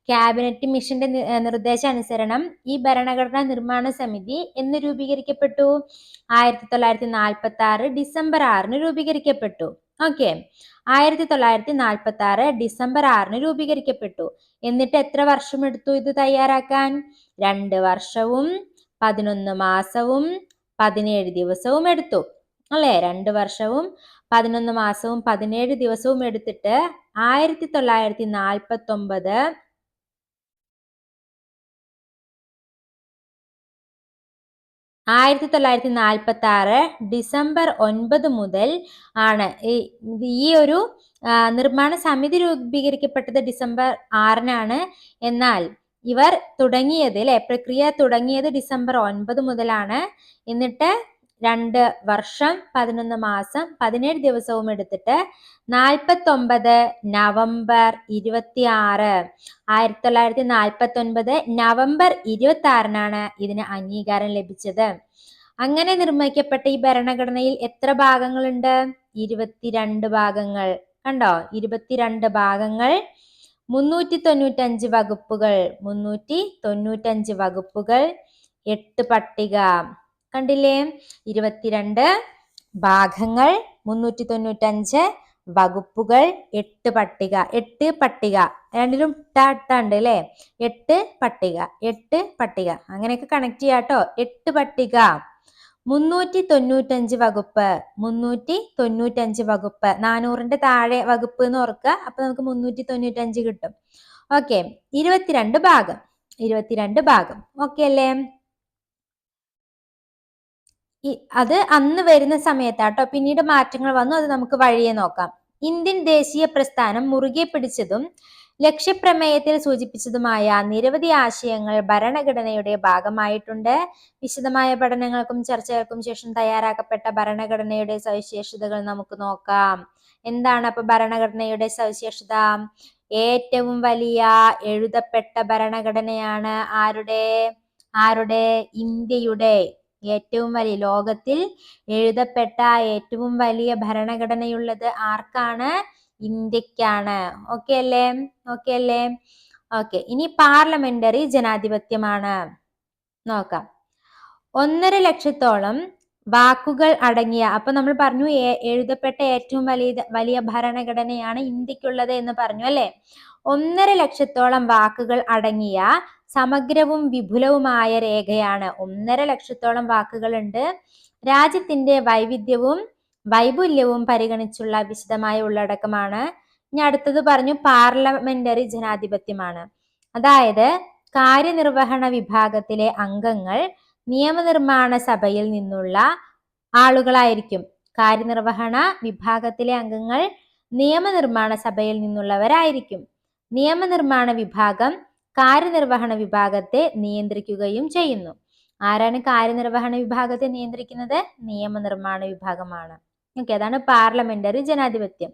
ക്യാബിനറ്റ് മിഷന്റെ നിർദ്ദേശാനുസരണം ഈ ഭരണഘടനാ നിർമ്മാണ സമിതി എന്ന് രൂപീകരിക്കപ്പെട്ടു? 1946 ഡിസംബർ 6 രൂപീകരിക്കപ്പെട്ടു. ഓക്കെ, 1946 ഡിസംബർ 6 രൂപീകരിക്കപ്പെട്ടു. എന്നിട്ട് എത്ര വർഷം എടുത്തു ഇത് തയ്യാറാക്കാൻ? 2 വർഷവും 11 മാസവും 17 ദിവസവും എടുത്തു അല്ലെ. 2 വർഷവും 11 മാസവും 17 ദിവസവും എടുത്തിട്ട് 1946 ഡിസംബർ 9 മുതൽ ആണ് ഈ ഒരു നിർമ്മാണ സമിതി രൂപീകരിക്കപ്പെട്ടത് ഡിസംബർ 6 എന്നാൽ ഇവർ തുടങ്ങിയത് പ്രക്രിയ തുടങ്ങിയത് ഡിസംബർ 9 മുതലാണ്. എന്നിട്ട് 2 വർഷം 11 മാസം 17 ദിവസവും എടുത്തിട്ട് 49 നവംബർ 26 1949 നവംബർ 26 ഇതിന് അംഗീകാരം ലഭിച്ചത്. അങ്ങനെ നിർമ്മിക്കപ്പെട്ട ഈ ഭരണഘടനയിൽ എത്ര ഭാഗങ്ങളുണ്ട്? 22 ഭാഗങ്ങൾ. കണ്ടോ? 22 ഭാഗങ്ങൾ, 395 വകുപ്പുകൾ. 8 പട്ടിക. കണ്ടില്ലേ? 22 ഭാഗങ്ങൾ, 395 വകുപ്പുകൾ, 8 പട്ടിക. 8 പട്ടിക രണ്ടിലും ഉണ്ട് അല്ലേ? 8 പട്ടിക, 8 പട്ടിക, അങ്ങനെയൊക്കെ കണക്ട് ചെയ്യാട്ടോ. 8 പട്ടിക, 395 വകുപ്പ്, 395 വകുപ്പ്, 400ന്റെ താഴെ വകുപ്പ് എന്ന് ഓർക്കുക. അപ്പൊ നമുക്ക് 395 കിട്ടും. ഓക്കെ. 22 ഭാഗം, 22 ഭാഗം. ഓക്കെ അല്ലേ? അത് അന്ന് വരുന്ന സമയത്താട്ടോ. പിന്നീട് മാറ്റങ്ങൾ വന്നു, അത് നമുക്ക് വഴിയെ നോക്കാം. ഇന്ത്യൻ ദേശീയ പ്രസ്ഥാനം മുറുകെ പിടിച്ചതും ലക്ഷ്യപ്രമേയത്തിൽ സൂചിപ്പിച്ചതുമായ നിരവധി ആശയങ്ങൾ ഭരണഘടനയുടെ ഭാഗമായിട്ടുണ്ട്. വിശദമായ പഠനങ്ങൾക്കും ചർച്ചകൾക്കും ശേഷം തയ്യാറാക്കപ്പെട്ട ഭരണഘടനയുടെ സവിശേഷതകൾ നമുക്ക് നോക്കാം. എന്താണ് അപ്പൊ ഭരണഘടനയുടെ സവിശേഷത? ഏറ്റവും വലിയ എഴുതപ്പെട്ട ഭരണഘടനയാണ് ആരുടെ? ഇന്ത്യയുടെ. ഏറ്റവും വലിയ, ലോകത്തിൽ എഴുതപ്പെട്ട ഏറ്റവും വലിയ ഭരണഘടനയുള്ളത് ആർക്കാണ്? ഇന്ത്യക്കാണ്. ഓക്കെ അല്ലേ? ഓക്കെ അല്ലേ? ഓക്കെ. ഇനി പാർലമെന്ററി ജനാധിപത്യമാണ്. നോക്കാം. 1.5 ലക്ഷത്തോളം വാക്കുകൾ അടങ്ങിയ, അപ്പൊ നമ്മൾ പറഞ്ഞു എഴുതപ്പെട്ട ഏറ്റവും വലിയ ഭരണഘടനയാണ് ഇന്ത്യക്കുള്ളത് എന്ന് പറഞ്ഞു അല്ലെ? 1.5 ലക്ഷത്തോളം വാക്കുകൾ അടങ്ങിയ സമഗ്രവും വിപുലവുമായ രേഖയാണ്. 1.5 ലക്ഷത്തോളം വാക്കുകളുണ്ട്. രാജ്യത്തിന്റെ വൈപുല്യവും പരിഗണിച്ചുള്ള വിശദമായ ഉള്ളടക്കമാണ്. ഇനി അടുത്തത് പറഞ്ഞു പാർലമെന്ററി ജനാധിപത്യമാണ്. അതായത് കാര്യനിർവഹണ വിഭാഗത്തിലെ അംഗങ്ങൾ നിയമനിർമ്മാണ സഭയിൽ നിന്നുള്ള ആളുകളായിരിക്കും. കാര്യനിർവഹണ വിഭാഗത്തിലെ അംഗങ്ങൾ നിയമനിർമ്മാണ സഭയിൽ നിന്നുള്ളവരായിരിക്കും. നിയമനിർമ്മാണ വിഭാഗം കാര്യനിർവഹണ വിഭാഗത്തെ നിയന്ത്രിക്കുകയും ചെയ്യുന്നു. ആരാണ് കാര്യനിർവഹണ വിഭാഗത്തെ നിയന്ത്രിക്കുന്നത്? നിയമനിർമ്മാണ വിഭാഗമാണ്. ഓക്കെ, അതാണ് പാർലമെന്ററി ജനാധിപത്യം.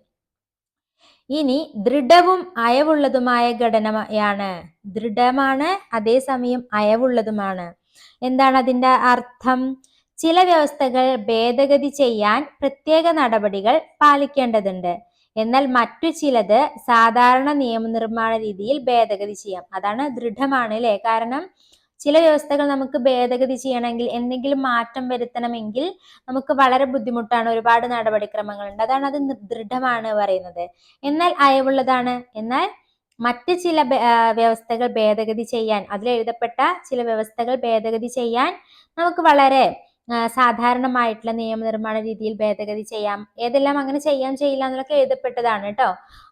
ഇനി ദൃഢവും അയവുള്ളതുമായ ഘടനയാണ്. ദൃഢമാണ്, അതേസമയം അയവുള്ളതുമാണ്. എന്താണ് അതിന്റെ അർത്ഥം? ചില വ്യവസ്ഥകൾ ഭേദഗതി ചെയ്യാൻ പ്രത്യേക നടപടികൾ പാലിക്കേണ്ടതുണ്ട്. എന്നാൽ മറ്റു ചിലത് സാധാരണ നിയമനിർമ്മാണ രീതിയിൽ ഭേദഗതി ചെയ്യാം. അതാണ് ദൃഢമാണ് അല്ലെ? കാരണം ചില വ്യവസ്ഥകൾ നമുക്ക് ഭേദഗതി ചെയ്യണമെങ്കിൽ, എന്തെങ്കിലും മാറ്റം വരുത്തണമെങ്കിൽ നമുക്ക് വളരെ ബുദ്ധിമുട്ടാണ്, ഒരുപാട് നടപടിക്രമങ്ങളുണ്ട്. അതാണ് അത് ദൃഢമാണ് പറയുന്നത്. എന്നാൽ അയവുള്ളതാണ്. എന്നാൽ മറ്റ് ചില വ്യവസ്ഥകൾ ഭേദഗതി ചെയ്യാൻ, അതിൽ എഴുതപ്പെട്ട ചില വ്യവസ്ഥകൾ ഭേദഗതി ചെയ്യാൻ നമുക്ക് വളരെ സാധാരണമായിട്ടുള്ള നിയമനിർമ്മാണ രീതിയിൽ ഭേദഗതി ചെയ്യാം. ഏതെല്ലാം അങ്ങനെ ചെയ്യാൻ ചെയ്യില്ല എന്നൊക്കെ എഴുതപ്പെട്ടതാണ് കേട്ടോ.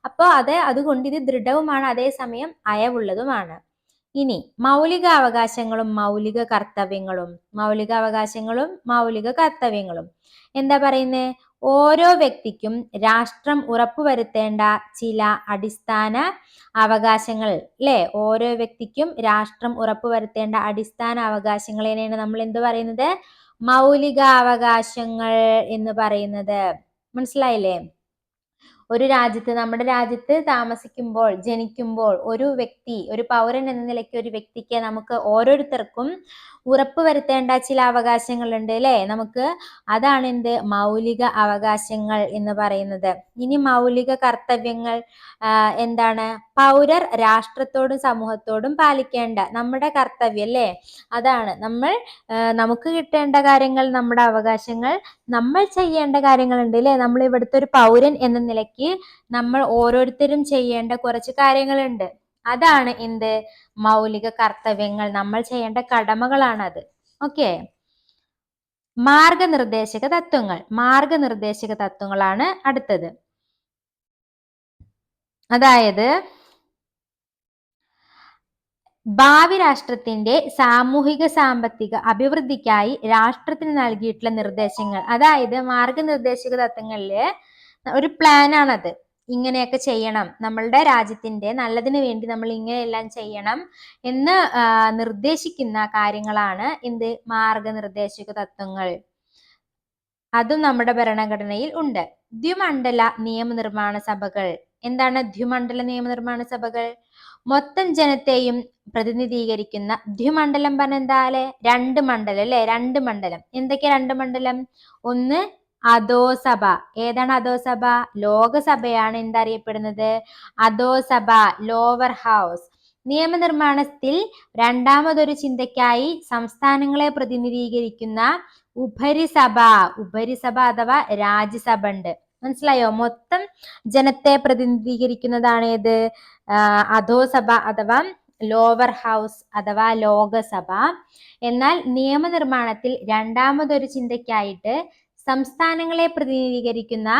അപ്പൊ അതുകൊണ്ട് ഇത് ദൃഢവുമാണ്, അതേസമയം അയവുള്ളതുമാണ്. ഇനി മൗലികാവകാശങ്ങളും മൗലിക കർത്തവ്യങ്ങളും. മൗലികാവകാശങ്ങളും മൗലിക കർത്തവ്യങ്ങളും എന്താ പറയുന്നത്? ഓരോ വ്യക്തിക്കും രാഷ്ട്രം ഉറപ്പുവരുത്തേണ്ട ചില അടിസ്ഥാന അവകാശങ്ങൾ അല്ലെ? ഓരോ വ്യക്തിക്കും രാഷ്ട്രം ഉറപ്പുവരുത്തേണ്ട അടിസ്ഥാന അവകാശങ്ങളെയാണ് നമ്മൾ എന്ത് പറയുന്നത്? മൗലികാവകാശങ്ങൾ എന്ന് പറയുന്നത്. മനസ്സിലായില്ലേ? ഒരു രാജ്യത്ത്, നമ്മുടെ രാജ്യത്ത് താമസിക്കുമ്പോൾ, ജനിക്കുമ്പോൾ ഒരു വ്യക്തി, ഒരു പൗരൻ എന്ന നിലയ്ക്ക് ഒരു വ്യക്തിക്ക് നമുക്ക് ഓരോരുത്തർക്കും ഉറപ്പുവരുത്തേണ്ട ചില അവകാശങ്ങളുണ്ട് അല്ലെ? നമുക്ക് അതാണ് എന്ത്? മൗലിക അവകാശങ്ങൾ എന്ന് പറയുന്നത്. ഇനി മൗലിക കർത്തവ്യങ്ങൾ എന്താണ്? പൗരർ രാഷ്ട്രത്തോടും സമൂഹത്തോടും പാലിക്കേണ്ട നമ്മുടെ കർത്തവ്യം അല്ലേ? അതാണ് നമുക്ക് കിട്ടേണ്ട കാര്യങ്ങൾ, നമ്മുടെ അവകാശങ്ങൾ, നമ്മൾ ചെയ്യേണ്ട കാര്യങ്ങളുണ്ട് അല്ലെ? നമ്മൾ ഇവിടുത്തെ ഒരു പൗരൻ എന്ന നിലയ്ക്ക് നമ്മൾ ഓരോരുത്തരും ചെയ്യേണ്ട കുറച്ച് കാര്യങ്ങളുണ്ട്. അതാണ് എന്ത്? മൗലിക കർത്തവ്യങ്ങൾ, നമ്മൾ ചെയ്യേണ്ട കടമകളാണത്. ഓക്കെ. മാർഗനിർദ്ദേശക തത്വങ്ങൾ. മാർഗനിർദ്ദേശക തത്വങ്ങളാണ് അടുത്തത്. അതായത് ഭാവി രാഷ്ട്രത്തിന്റെ സാമൂഹിക സാമ്പത്തിക അഭിവൃദ്ധിക്കായി രാഷ്ട്രത്തിന് നൽകിയിട്ടുള്ള നിർദ്ദേശങ്ങൾ. അതായത് മാർഗനിർദ്ദേശക തത്വങ്ങളില് ഒരു പ്ലാനാണത്. ഇങ്ങനെയൊക്കെ ചെയ്യണം, നമ്മളുടെ രാജ്യത്തിന്റെ നല്ലതിന് വേണ്ടി നമ്മൾ ഇങ്ങനെയെല്ലാം ചെയ്യണം എന്ന് നിർദ്ദേശിക്കുന്ന കാര്യങ്ങളാണ് എന്ത്? മാർഗനിർദ്ദേശക തത്വങ്ങൾ. അതും നമ്മുടെ ഭരണഘടനയിൽ ഉണ്ട്. ദ്വിമണ്ഡല നിയമനിർമ്മാണ സഭകൾ. എന്താണ് ദ്വിമണ്ഡല നിയമനിർമ്മാണ സഭകൾ? മൊത്തം ജനത്തെയും പ്രതിനിധീകരിക്കുന്ന ദ്വിമണ്ഡലം പറഞ്ഞ എന്താ? 2 മണ്ഡലം അല്ലെ? 2 മണ്ഡലം. എന്തൊക്കെയാ 2 മണ്ഡലം? ഒന്ന് അധോസഭ. ഏതാണ് അധോസഭ? ലോകസഭയാണ് എന്തറിയപ്പെടുന്നത്? അധോസഭ, ലോവർ ഹൗസ്. നിയമനിർമ്മാണത്തിൽ രണ്ടാമതൊരു ചിന്തയ്ക്കായി സംസ്ഥാനങ്ങളെ പ്രതിനിധീകരിക്കുന്ന ഉപരിസഭ അഥവാ രാജ്യസഭ ഉണ്ട്. മനസ്സിലായോ? മൊത്തം ജനത്തെ പ്രതിനിധീകരിക്കുന്നതാണ് ഏത്? അധോസഭ അഥവാ ലോവർ ഹൗസ് അഥവാ ലോകസഭ. എന്നാൽ നിയമനിർമ്മാണത്തിൽ രണ്ടാമതൊരു ചിന്തയ്ക്കായിട്ട് സംസ്ഥാനങ്ങളെ പ്രതിനിധീകരിക്കുന്ന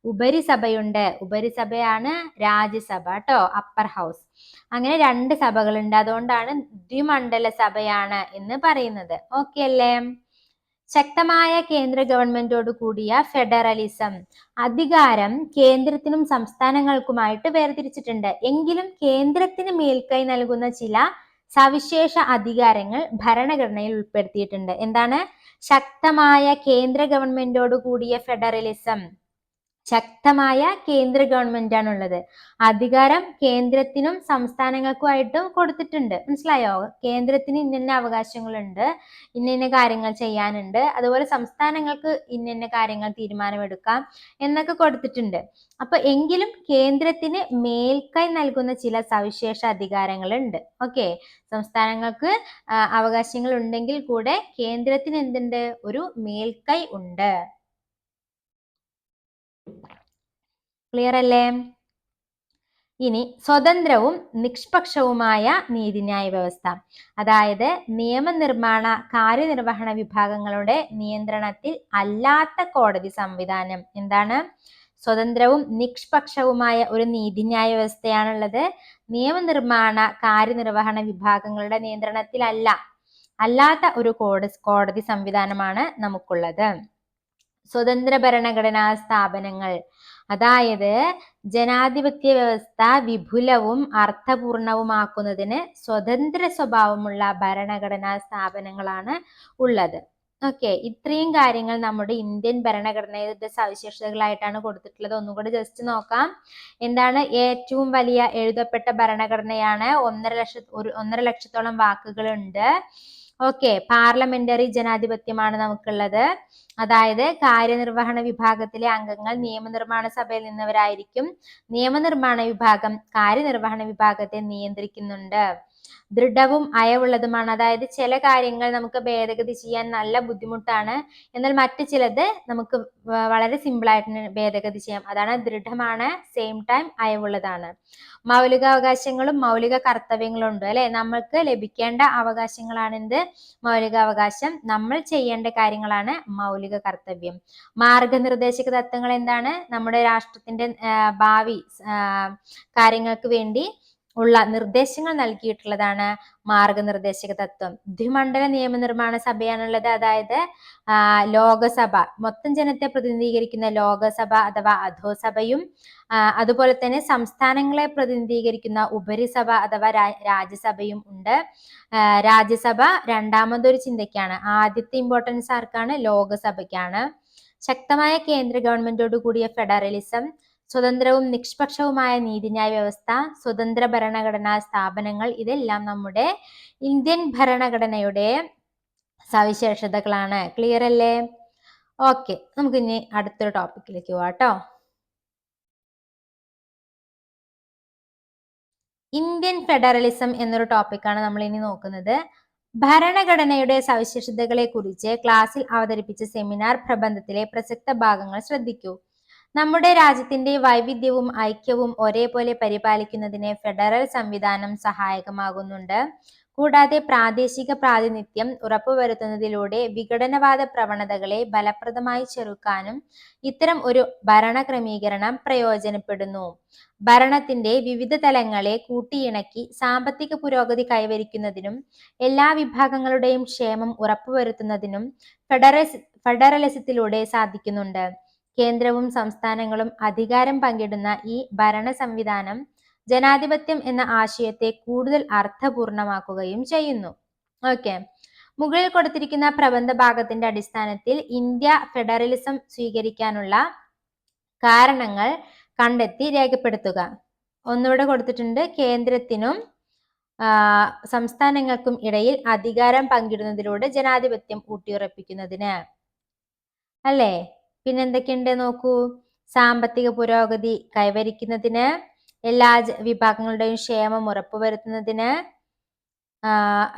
ഉപരിസഭയുണ്ട്. ഉപരിസഭയാണ് രാജ്യസഭ കേട്ടോ, അപ്പർ ഹൗസ്. അങ്ങനെ രണ്ട് സഭകളുണ്ട്. അതുകൊണ്ടാണ് ദ്വിമണ്ഡല സഭയാണ് എന്ന് പറയുന്നത്. ഓക്കെ അല്ലേ? ശക്തമായ കേന്ദ്ര ഗവൺമെന്റോട് കൂടിയ ഫെഡറലിസം. അധികാരം കേന്ദ്രത്തിനും സംസ്ഥാനങ്ങൾക്കുമായിട്ട് വേർതിരിച്ചിട്ടുണ്ട്. എങ്കിലും കേന്ദ്രത്തിന് മേൽക്കൈ നൽകുന്ന ചില സവിശേഷ അധികാരങ്ങൾ ഭരണഘടനയിൽ ഉൾപ്പെടുത്തിയിട്ടുണ്ട്. എന്താണ്? ശക്തമായ കേന്ദ്ര ഗവൺമെന്റോട് കൂടിയ ഫെഡറലിസം. ശക്തമായ കേന്ദ്ര ഗവൺമെന്റ് ആണുള്ളത്. അധികാരം കേന്ദ്രത്തിനും സംസ്ഥാനങ്ങൾക്കുമായിട്ടും കൊടുത്തിട്ടുണ്ട്. മനസ്സിലായോ? കേന്ദ്രത്തിന് ഇന്ന അവകാശങ്ങളുണ്ട്, ഇന്ന കാര്യങ്ങൾ ചെയ്യാനുണ്ട്, അതുപോലെ സംസ്ഥാനങ്ങൾക്ക് ഇന്ന കാര്യങ്ങൾ തീരുമാനമെടുക്കാം എന്നൊക്കെ കൊടുത്തിട്ടുണ്ട്. അപ്പൊ എങ്കിലും കേന്ദ്രത്തിന് മേൽക്കൈ നൽകുന്ന ചില സവിശേഷ അധികാരങ്ങളുണ്ട്. ഓക്കെ, സംസ്ഥാനങ്ങൾക്ക് അവകാശങ്ങൾ ഉണ്ടെങ്കിൽ കൂടെ കേന്ദ്രത്തിന് എന്തുണ്ട്? ഒരു മേൽക്കൈ ഉണ്ട്. ക്ലിയർ അല്ലേ? ഇനി സ്വതന്ത്രവും നിഷ്പക്ഷവുമായ നീതിന്യായ വ്യവസ്ഥ. അതായത് നിയമനിർമ്മാണ കാര്യനിർവഹണ വിഭാഗങ്ങളുടെ നിയന്ത്രണത്തിൽ അല്ലാത്ത കോടതി സംവിധാനം. എന്താണ്? സ്വതന്ത്രവും നിഷ്പക്ഷവുമായ ഒരു നീതിന്യായ വ്യവസ്ഥയാണുള്ളത്. നിയമനിർമ്മാണ കാര്യനിർവഹണ വിഭാഗങ്ങളുടെ അല്ലാത്ത ഒരു കോടതി സംവിധാനമാണ് നമുക്കുള്ളത്. സ്വതന്ത്ര ഭരണഘടനാ സ്ഥാപനങ്ങൾ. അതായത് ജനാധിപത്യ വ്യവസ്ഥ വിപുലവും അർത്ഥപൂർണവുമാക്കുന്നതിന് സ്വതന്ത്ര സ്വഭാവമുള്ള ഭരണഘടനാ സ്ഥാപനങ്ങളാണ് ഉള്ളത്. ഓക്കെ, ഇത്രയും കാര്യങ്ങൾ നമ്മുടെ ഇന്ത്യൻ ഭരണഘടനയുടെ സവിശേഷതകളായിട്ടാണ് കൊടുത്തിട്ടുള്ളത്. ഒന്നുകൂടി ജസ്റ്റ് നോക്കാം. എന്താണ്? ഏറ്റവും വലിയ എഴുതപ്പെട്ട ഭരണഘടനയാണ്. 1.5 ലക്ഷത്തോളം വാക്കുകളുണ്ട്. ഓക്കെ, പാർലമെന്ററി ജനാധിപത്യമാണ് നമുക്കുള്ളത്. അതായത് കാര്യനിർവഹണ വിഭാഗത്തിലെ അംഗങ്ങൾ നിയമനിർമ്മാണ സഭയിൽ നിന്നവരായിരിക്കും. നിയമനിർമ്മാണ വിഭാഗം കാര്യനിർവഹണ വിഭാഗത്തെ നിയന്ത്രിക്കുന്നുണ്ട്. ദൃഢവും അയവുള്ളതുമാണ്. അതായത് ചില കാര്യങ്ങൾ നമുക്ക് ഭേദഗതി ചെയ്യാൻ നല്ല ബുദ്ധിമുട്ടാണ്, എന്നാൽ മറ്റു ചിലത് നമുക്ക് വളരെ സിമ്പിൾ ആയിട്ട് ഭേദഗതി ചെയ്യാം. അതാണ് ദൃഢമാണ്, സെയിം ടൈം അയവുള്ളതാണ്. മൗലികാവകാശങ്ങളും മൗലിക കർത്തവ്യങ്ങളും ഉണ്ട് അല്ലെ? നമ്മൾക്ക് ലഭിക്കേണ്ട അവകാശങ്ങളാണ് എന്ത്? മൗലികാവകാശം. നമ്മൾ ചെയ്യേണ്ട കാര്യങ്ങളാണ് മൗലിക കർത്തവ്യം. മാർഗനിർദ്ദേശക തത്വങ്ങൾ എന്താണ്? നമ്മുടെ രാഷ്ട്രത്തിന്റെ ഭാവി കാര്യങ്ങൾക്ക് വേണ്ടി ഉള്ള നിർദ്ദേശങ്ങൾ നൽകിയിട്ടുള്ളതാണ് മാർഗനിർദ്ദേശക തത്വം. ദ്വിമണ്ഡല നിയമനിർമ്മാണ സഭയാണുള്ളത്. അതായത് ലോകസഭ, മൊത്തം ജനത്തെ പ്രതിനിധീകരിക്കുന്ന ലോകസഭ അഥവാ അധോസഭയും അതുപോലെ തന്നെ സംസ്ഥാനങ്ങളെ പ്രതിനിധീകരിക്കുന്ന ഉപരിസഭ അഥവാ രാജ്യസഭയും ഉണ്ട്. രാജ്യസഭ രണ്ടാമതൊരു ചിന്തയ്ക്കാണ്. ആദ്യത്തെ ഇമ്പോർട്ടൻസ് ആർക്കാണ്? ലോകസഭയ്ക്കാണ്. ശക്തമായ കേന്ദ്ര ഗവൺമെന്റോട് കൂടിയ ഫെഡറലിസം, സ്വതന്ത്രവും നിഷ്പക്ഷവുമായ നീതിന്യായ വ്യവസ്ഥ, സ്വതന്ത്ര ഭരണഘടനാ സ്ഥാപനങ്ങൾ, ഇതെല്ലാം നമ്മുടെ ഇന്ത്യൻ ഭരണഘടനയുടെ സവിശേഷതകളാണ്. ക്ലിയർ അല്ലേ? ഓക്കെ, നമുക്ക് ഇനി അടുത്തൊരു ടോപ്പിക്കിലേക്ക് പോവാട്ടോ. ഇന്ത്യൻ ഫെഡറലിസം എന്നൊരു ടോപ്പിക്കാണ് നമ്മൾ ഇനി നോക്കുന്നത്. ഭരണഘടനയുടെ സവിശേഷതകളെ കുറിച്ച് ക്ലാസ്സിൽ അവതരിപ്പിച്ച സെമിനാർ പ്രബന്ധത്തിലെ പ്രസക്ത ഭാഗങ്ങൾ ശ്രദ്ധിക്കൂ. നമ്മുടെ രാജ്യത്തിന്റെ വൈവിധ്യവും ഐക്യവും ഒരേപോലെ പരിപാലിക്കുന്നതിന് ഫെഡറൽ സംവിധാനം സഹായകമാകുന്നുണ്ട്. കൂടാതെ പ്രാദേശിക പ്രാതിനിധ്യം ഉറപ്പുവരുത്തുന്നതിലൂടെ വിഘടനവാദ പ്രവണതകളെ ഫലപ്രദമായി ചെറുക്കാനും ഇത്തരം ഒരു ഭരണക്രമീകരണം പ്രയോജനപ്പെടുന്നു. ഭരണത്തിന്റെ വിവിധ തലങ്ങളെ കൂട്ടിയിണക്കി സാമ്പത്തിക പുരോഗതി കൈവരിക്കുന്നതിനും എല്ലാ വിഭാഗങ്ങളുടെയും ക്ഷേമം ഉറപ്പുവരുത്തുന്നതിനും ഫെഡറലിസത്തിലൂടെ സാധിക്കുന്നുണ്ട്. കേന്ദ്രവും സംസ്ഥാനങ്ങളും അധികാരം പങ്കിടുന്ന ഈ ഭരണ സംവിധാനം ജനാധിപത്യം എന്ന ആശയത്തെ കൂടുതൽ അർത്ഥപൂർണമാക്കുകയും ചെയ്യുന്നു. ഓക്കെ, മുകളിൽ കൊടുത്തിരിക്കുന്ന പ്രബന്ധ ഭാഗത്തിന്റെ അടിസ്ഥാനത്തിൽ ഇന്ത്യ ഫെഡറലിസം സ്വീകരിക്കാനുള്ള കാരണങ്ങൾ കണ്ടെത്തി രേഖപ്പെടുത്തുക. ഒന്നുകൂടെ കൊടുത്തിട്ടുണ്ട്. കേന്ദ്രത്തിനും സംസ്ഥാനങ്ങൾക്കും ഇടയിൽ അധികാരം പങ്കിടുന്നതിലൂടെ ജനാധിപത്യം ഊട്ടിയുറപ്പിക്കുന്നതിന് അല്ലേ? പിന്നെന്തൊക്കെയുണ്ട് നോക്കൂ. സാമ്പത്തിക പുരോഗതി കൈവരിക്കുന്നതിന്, എല്ലാ വിഭാഗങ്ങളുടെയും ക്ഷേമം ഉറപ്പുവരുത്തുന്നതിന്,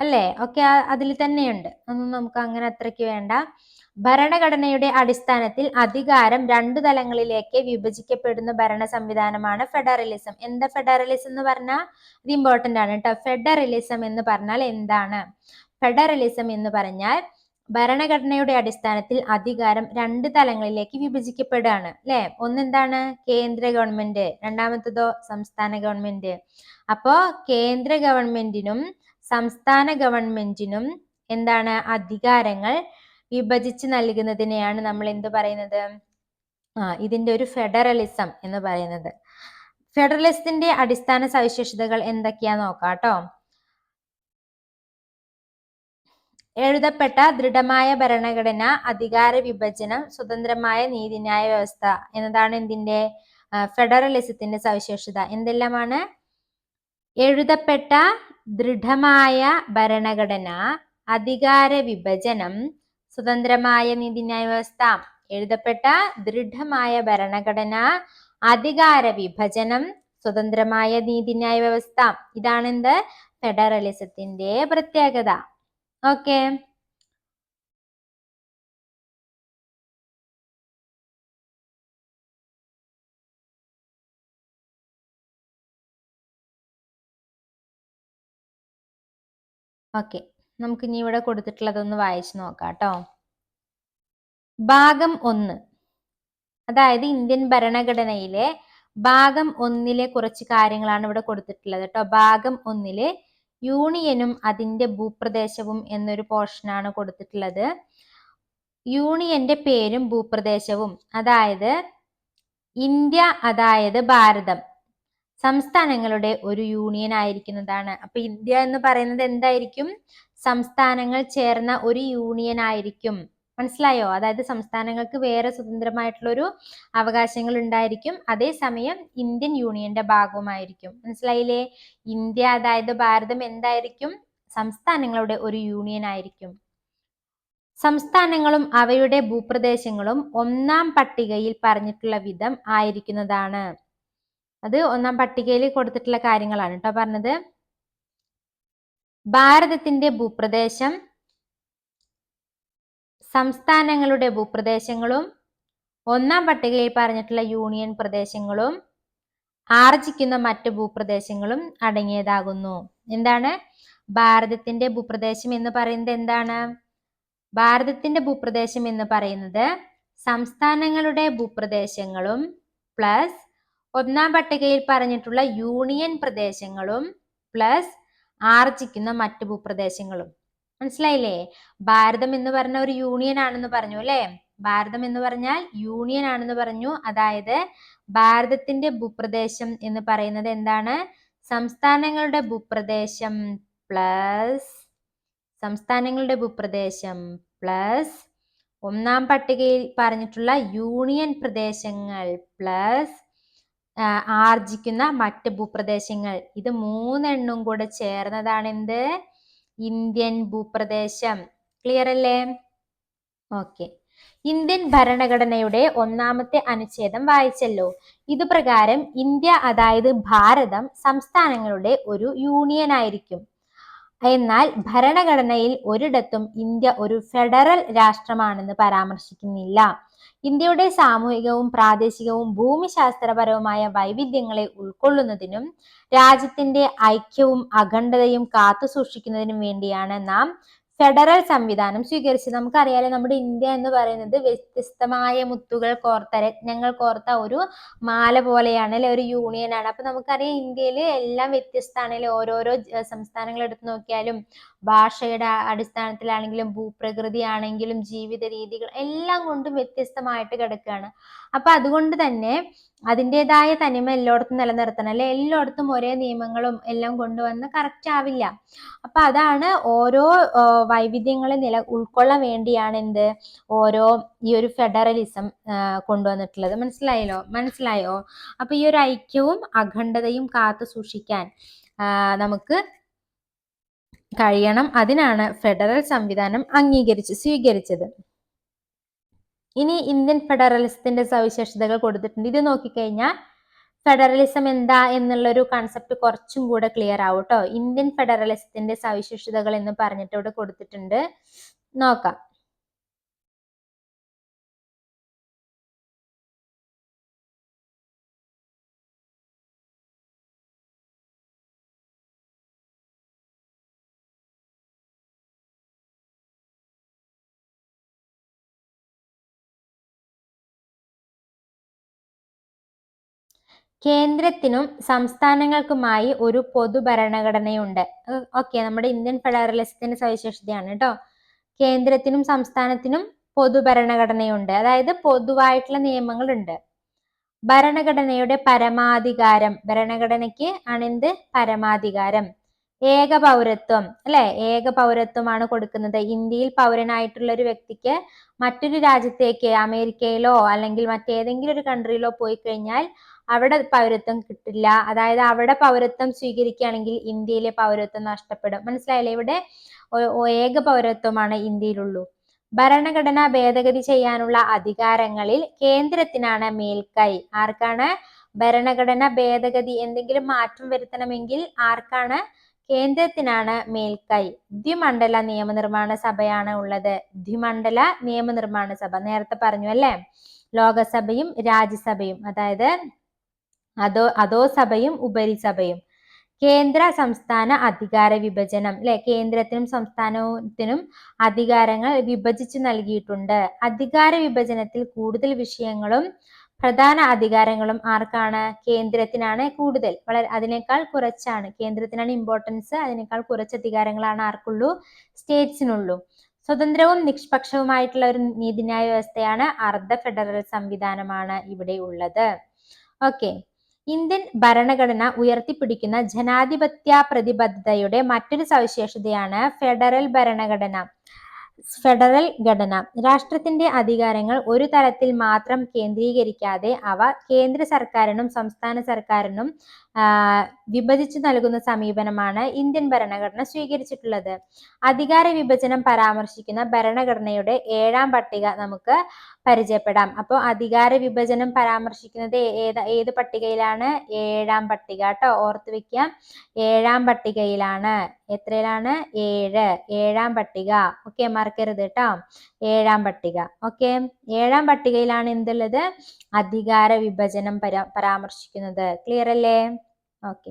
അല്ലേ, ഒക്കെ അതിൽ തന്നെയുണ്ട്. ഒന്നും നമുക്ക് അങ്ങനെ അത്രയ്ക്ക് വേണ്ട. ഭരണഘടനയുടെ അടിസ്ഥാനത്തിൽ അധികാരം 2 തലങ്ങളിലേക്ക് വിഭജിക്കപ്പെടുന്ന ഭരണ സംവിധാനമാണ് ഫെഡറലിസം. എന്താ ഫെഡറലിസം എന്ന് പറഞ്ഞാൽ ഇത് ഇമ്പോർട്ടന്റ് ആണ് കേട്ടോ. ഫെഡറലിസം എന്ന് പറഞ്ഞാൽ എന്താണ്? ഫെഡറലിസം എന്ന് പറഞ്ഞാൽ ഭരണഘടനയുടെ അടിസ്ഥാനത്തിൽ അധികാരം 2 തലങ്ങളിലേക്ക് വിഭജിക്കപ്പെടുകയാണ്, അല്ലെ? ഒന്നെന്താണ്? കേന്ദ്ര ഗവൺമെന്റ്, രണ്ടാമത്തതോ സംസ്ഥാന ഗവൺമെന്റ്. അപ്പോ കേന്ദ്ര ഗവൺമെന്റിനും സംസ്ഥാന ഗവൺമെന്റിനും എന്താണ്? അധികാരങ്ങൾ വിഭജിച്ച് നൽകുന്നതിനെയാണ് നമ്മൾ എന്ത് പറയുന്നത്? ഇതിന്റെ ഒരു ഫെഡറലിസം എന്ന് പറയുന്നത്. ഫെഡറലിസത്തിന്റെ അടിസ്ഥാന സവിശേഷതകൾ എന്തൊക്കെയാ നോക്കാട്ടോ. എഴുതപ്പെട്ട ദൃഢമായ ഭരണഘടന, അധികാര വിഭജനം, സ്വതന്ത്രമായ നീതിന്യായ വ്യവസ്ഥ എന്നതാണ് എന്തിന്റെ? ഫെഡറലിസത്തിന്റെ സവിശേഷത. എന്തെല്ലാമാണ്? എഴുതപ്പെട്ട ദൃഢമായ ഭരണഘടന, അധികാര വിഭജനം, സ്വതന്ത്രമായ നീതിന്യായ വ്യവസ്ഥ. എഴുതപ്പെട്ട ദൃഢമായ ഭരണഘടന, അധികാര വിഭജനം, സ്വതന്ത്രമായ നീതിന്യായ വ്യവസ്ഥ. ഇതാണെന്ത്? ഫെഡറലിസത്തിന്റെ പ്രത്യേകത. ഓക്കെ. ഓക്കെ, നമുക്ക് ഇനി ഇവിടെ കൊടുത്തിട്ടുള്ളതൊന്ന് വായിച്ചു നോക്കാം കേട്ടോ. ഭാഗം 1, അതായത് ഇന്ത്യൻ ഭരണഘടനയിലെ ഭാഗം 1 കുറച്ച് കാര്യങ്ങളാണ് ഇവിടെ കൊടുത്തിട്ടുള്ളത് കേട്ടോ. ഭാഗം 1 യൂണിയനും അതിന്റെ ഭൂപ്രദേശവും എന്നൊരു പോർഷനാണ് കൊടുത്തിട്ടുള്ളത്. യൂണിയന്റെ പേരും ഭൂപ്രദേശവും, അതായത് ഇന്ത്യ, അതായത് ഭാരതം, സംസ്ഥാനങ്ങളുടെ ഒരു യൂണിയൻ ആയിരിക്കുന്നതാണ്. അപ്പൊ ഇന്ത്യ എന്ന് പറയുന്നത് എന്തായിരിക്കും? സംസ്ഥാനങ്ങൾ ചേർന്ന ഒരു യൂണിയൻ ആയിരിക്കും. മനസ്സിലായോ? അതായത് സംസ്ഥാനങ്ങൾക്ക് വേറെ സ്വതന്ത്രമായിട്ടുള്ള ഒരു അവകാശങ്ങൾ ഉണ്ടായിരിക്കും, അതേസമയം ഇന്ത്യൻ യൂണിയന്റെ ഭാഗവുമായിരിക്കും. മനസ്സിലായില്ലേ? ഇന്ത്യ, അതായത് ഭാരതം എന്തായിരിക്കും? സംസ്ഥാനങ്ങളുടെ ഒരു യൂണിയൻ ആയിരിക്കും. സംസ്ഥാനങ്ങളും അവയുടെ ഭൂപ്രദേശങ്ങളും 1-ാം പട്ടികയിൽ പറഞ്ഞിട്ടുള്ള വിധം ആയിരിക്കുന്നതാണ്. അത് 1-ാം പട്ടികയിൽ കൊടുത്തിട്ടുള്ള കാര്യങ്ങളാണ് കേട്ടോ പറഞ്ഞത്. ഭാരതത്തിന്റെ ഭൂപ്രദേശം, സംസ്ഥാനങ്ങളുടെ ഭൂപ്രദേശങ്ങളും 1-ാം പട്ടികയിൽ പറഞ്ഞിട്ടുള്ള യൂണിയൻ പ്രദേശങ്ങളും ആർജിക്കുന്ന മറ്റ് ഭൂപ്രദേശങ്ങളും അടങ്ങിയതാകുന്നു. എന്താണ് ഭാരതത്തിന്റെ ഭൂപ്രദേശം എന്ന് പറയുന്നത്? എന്താണ് ഭാരതത്തിന്റെ ഭൂപ്രദേശം എന്ന് പറയുന്നത്? സംസ്ഥാനങ്ങളുടെ ഭൂപ്രദേശങ്ങളും പ്ലസ് 1-ാം പട്ടികയിൽ പറഞ്ഞിട്ടുള്ള യൂണിയൻ പ്രദേശങ്ങളും പ്ലസ് ആർജിക്കുന്ന മറ്റ് ഭൂപ്രദേശങ്ങളും. മനസ്സിലായില്ലേ? ഭാരതം എന്ന് പറഞ്ഞ ഒരു യൂണിയൻ ആണെന്ന് പറഞ്ഞു, അല്ലെ? ഭാരതം എന്ന് പറഞ്ഞാൽ യൂണിയൻ ആണെന്ന് പറഞ്ഞു. അതായത് ഭാരതത്തിന്റെ ഭൂപ്രദേശം എന്ന് പറയുന്നത് എന്താണ്? സംസ്ഥാനങ്ങളുടെ ഭൂപ്രദേശം പ്ലസ് 1-ാം പട്ടികയിൽ പറഞ്ഞിട്ടുള്ള യൂണിയൻ പ്രദേശങ്ങൾ പ്ലസ് ആർജിക്കുന്ന മറ്റ് ഭൂപ്രദേശങ്ങൾ. ഇത് 3 എണ്ണം കൂടെ ചേർന്നതാണ് എന്ത്? ഇന്ത്യൻ ഭൂപ്രദേശം. ക്ലിയർ അല്ലേ? ഓക്കെ. ഇന്ത്യൻ ഭരണഘടനയുടെ 1-ാമത്തെ അനുച്ഛേദം വായിച്ചല്ലോ. ഇത് പ്രകാരം ഇന്ത്യ, അതായത് ഭാരതം, സംസ്ഥാനങ്ങളുടെ ഒരു യൂണിയൻ ആയിരിക്കും. എന്നാൽ ഭരണഘടനയിൽ ഒരിടത്തും ഇന്ത്യ ഒരു ഫെഡറൽ രാഷ്ട്രമാണെന്ന് പരാമർശിക്കുന്നില്ല. ഇന്ത്യയുടെ സാമൂഹികവും പ്രാദേശികവും ഭൂമിശാസ്ത്രപരവുമായ വൈവിധ്യങ്ങളെ ഉൾക്കൊള്ളുന്നതിനും രാജ്യത്തിന്റെ ഐക്യവും അഖണ്ഡതയും കാത്തുസൂക്ഷിക്കുന്നതിനും വേണ്ടിയാണ് നാം ഫെഡറൽ സംവിധാനം സ്വീകരിച്ചത്. നമുക്കറിയാലോ, നമ്മുടെ ഇന്ത്യ എന്ന് പറയുന്നത് വ്യത്യസ്തമായ മുത്തുകൾ കോർത്ത, രത്നങ്ങൾ കോർത്ത ഒരു മാല പോലെയാണ്, അല്ലെ? ഒരു യൂണിയൻ ആണ്. അപ്പൊ നമുക്കറിയാം ഇന്ത്യയിൽ എല്ലാം വ്യത്യസ്തമാണല്ലേ. ഓരോരോ സംസ്ഥാനങ്ങൾ എടുത്തു നോക്കിയാലും ഭാഷയുടെ അടിസ്ഥാനത്തിലാണെങ്കിലും ഭൂപ്രകൃതി ആണെങ്കിലും ജീവിത രീതികൾ എല്ലാം കൊണ്ടും വ്യത്യസ്തമായിട്ട് കിടക്കുകയാണ്. അപ്പൊ അതുകൊണ്ട് തന്നെ അതിൻ്റെതായ തനിമ എല്ലായിടത്തും നിലനിർത്തണം, അല്ലെ? എല്ലായിടത്തും ഒരേ നിയമങ്ങളും എല്ലാം കൊണ്ടുവന്ന് കറക്റ്റ് ആവില്ല. അപ്പൊ അതാണ് ഓരോ വൈവിധ്യങ്ങളെ ഉൾക്കൊള്ളാൻ വേണ്ടിയാണ് എന്ത് ഓരോ ഈ ഒരു ഫെഡറലിസം കൊണ്ടുവന്നിട്ടുള്ളത്. മനസ്സിലായോ? അപ്പൊ ഈ ഒരു ഐക്യവും അഖണ്ഡതയും കാത്തു സൂക്ഷിക്കാൻ നമുക്ക് കഴിയണം. അതിനാണ് ഫെഡറൽ സംവിധാനം സ്വീകരിച്ചത്. ഇനി ഇന്ത്യൻ ഫെഡറലിസത്തിന്റെ സവിശേഷതകൾ കൊടുത്തിട്ടുണ്ട്. ഇത് നോക്കിക്കഴിഞ്ഞാൽ ഫെഡറലിസം എന്താ എന്നുള്ളൊരു കൺസെപ്റ്റ് കുറച്ചും കൂടെ ക്ലിയർ ആവും കേട്ടോ. ഇന്ത്യൻ ഫെഡറലിസത്തിന്റെ സവിശേഷതകൾ എന്ന് പറഞ്ഞിട്ട് ഇവിടെ കൊടുത്തിട്ടുണ്ട്, നോക്കാം. കേന്ദ്രത്തിനും സംസ്ഥാനങ്ങൾക്കുമായി ഒരു പൊതു ഭരണഘടനയുണ്ട്. ഓക്കെ, നമ്മുടെ ഇന്ത്യൻ ഫെഡറലിസത്തിന്റെ സവിശേഷതയാണ് കേട്ടോ. കേന്ദ്രത്തിനും സംസ്ഥാനത്തിനും പൊതു ഭരണഘടനയുണ്ട്, അതായത് പൊതുവായിട്ടുള്ള നിയമങ്ങളുണ്ട്. ഭരണഘടനയുടെ പരമാധികാരം, ഭരണഘടനയ്ക്ക് ആണെന്ത് പരമാധികാരം. ഏക പൗരത്വം അല്ലെ, ഏക പൗരത്വമാണ് കൊടുക്കുന്നത്. ഇന്ത്യയിൽ പൗരനായിട്ടുള്ള ഒരു വ്യക്തിക്ക് മറ്റൊരു രാജ്യത്തേക്ക്, അമേരിക്കയിലോ അല്ലെങ്കിൽ മറ്റേതെങ്കിലും ഒരു കൺട്രിയിലോ പോയി കഴിഞ്ഞാൽ അവിടെ പൗരത്വം കിട്ടില്ല. അതായത് അവിടെ പൗരത്വം സ്വീകരിക്കുകയാണെങ്കിൽ ഇന്ത്യയിലെ പൗരത്വം നഷ്ടപ്പെടും. മനസ്സിലായില്ലേ? ഇവിടെ ഏക പൗരത്വമാണ് ഇന്ത്യയിലുള്ളൂ. ഭരണഘടന ഭേദഗതി ചെയ്യാനുള്ള അധികാരങ്ങളിൽ കേന്ദ്രത്തിനാണ് മേൽക്കൈ. ആർക്കാണ്? ഭരണഘടന ഭേദഗതി, എന്തെങ്കിലും മാറ്റം വരുത്തണമെങ്കിൽ ആർക്കാണ്? കേന്ദ്രത്തിനാണ് മേൽക്കൈ. ദ്വിമണ്ഡല നിയമനിർമ്മാണ സഭയാണ് ഉള്ളത്. ദ്വിമണ്ഡല നിയമനിർമ്മാണ സഭ നേരത്തെ പറഞ്ഞു അല്ലെ, ലോകസഭയും രാജ്യസഭയും, അതായത് അധോസഭയും ഉപരിസഭയും. കേന്ദ്ര സംസ്ഥാന അധികാര വിഭജനം അല്ലെ, കേന്ദ്രത്തിനും സംസ്ഥാനത്തിനും അധികാരങ്ങൾ വിഭജിച്ചു നൽകിയിട്ടുണ്ട്. അധികാര വിഭജനത്തിൽ കൂടുതൽ വിഷയങ്ങളും പ്രധാന അധികാരങ്ങളും ആർക്കാണ്? കേന്ദ്രത്തിനാണ് കൂടുതൽ. വളരെ അതിനേക്കാൾ കുറച്ചാണ് കേന്ദ്രത്തിനാണ് ഇമ്പോർട്ടൻസ്, അതിനേക്കാൾ കുറച്ച് അധികാരങ്ങളാണ് ആർക്കുള്ളൂ? സ്റ്റേറ്റ്സിനുള്ളൂ. സ്വതന്ത്രവും നിഷ്പക്ഷവുമായിട്ടുള്ള ഒരു നീതിന്യായ വ്യവസ്ഥയാണ് അർദ്ധ ഫെഡറൽ സംവിധാനമാണ് ഇവിടെ ഉള്ളത്. ഓക്കെ, ഇന്ത്യൻ ഭരണഘടന ഉയർത്തിപ്പിടിക്കുന്ന ജനാധിപത്യ പ്രതിബദ്ധതയുടെ മറ്റൊരു സവിശേഷതയാണ് ഫെഡറൽ ഭരണഘടന. ഫെഡറൽ ഘടന രാഷ്ട്രത്തിന്റെ അധികാരങ്ങൾ ഒരു തലത്തിൽ മാത്രം കേന്ദ്രീകരിക്കാതെ അവ കേന്ദ്ര സർക്കാരിനും സംസ്ഥാന സർക്കാരിനും വിഭജിച്ചു നൽകുന്ന സമീപനമാണ് ഇന്ത്യൻ ഭരണഘടന സ്വീകരിച്ചിട്ടുള്ളത്. അധികാര വിഭജനം പരാമർശിക്കുന്ന ഭരണഘടനയുടെ 7ാം പട്ടിക നമുക്ക് പരിചയപ്പെടാം. അപ്പോൾ അധികാര വിഭജനം പരാമർശിക്കുന്നത് ഏത് പട്ടികയിലാണ്? 7ാം പട്ടിക കേട്ടോ, ഓർത്ത് വെക്കാം. 7ാം പട്ടികയിലാണ്. എത്രയിലാണ്? 7ാം പട്ടിക. ഓക്കെ, മറക്കരുത് കേട്ടോ, 7ാം പട്ടിക. ഓക്കെ, 7ാം പട്ടികയിലാണ് എന്തുള്ളത്? അധികാര വിഭജനം പരാമർശിക്കുന്നത്. ക്ലിയർ അല്ലേ? ഓക്കെ,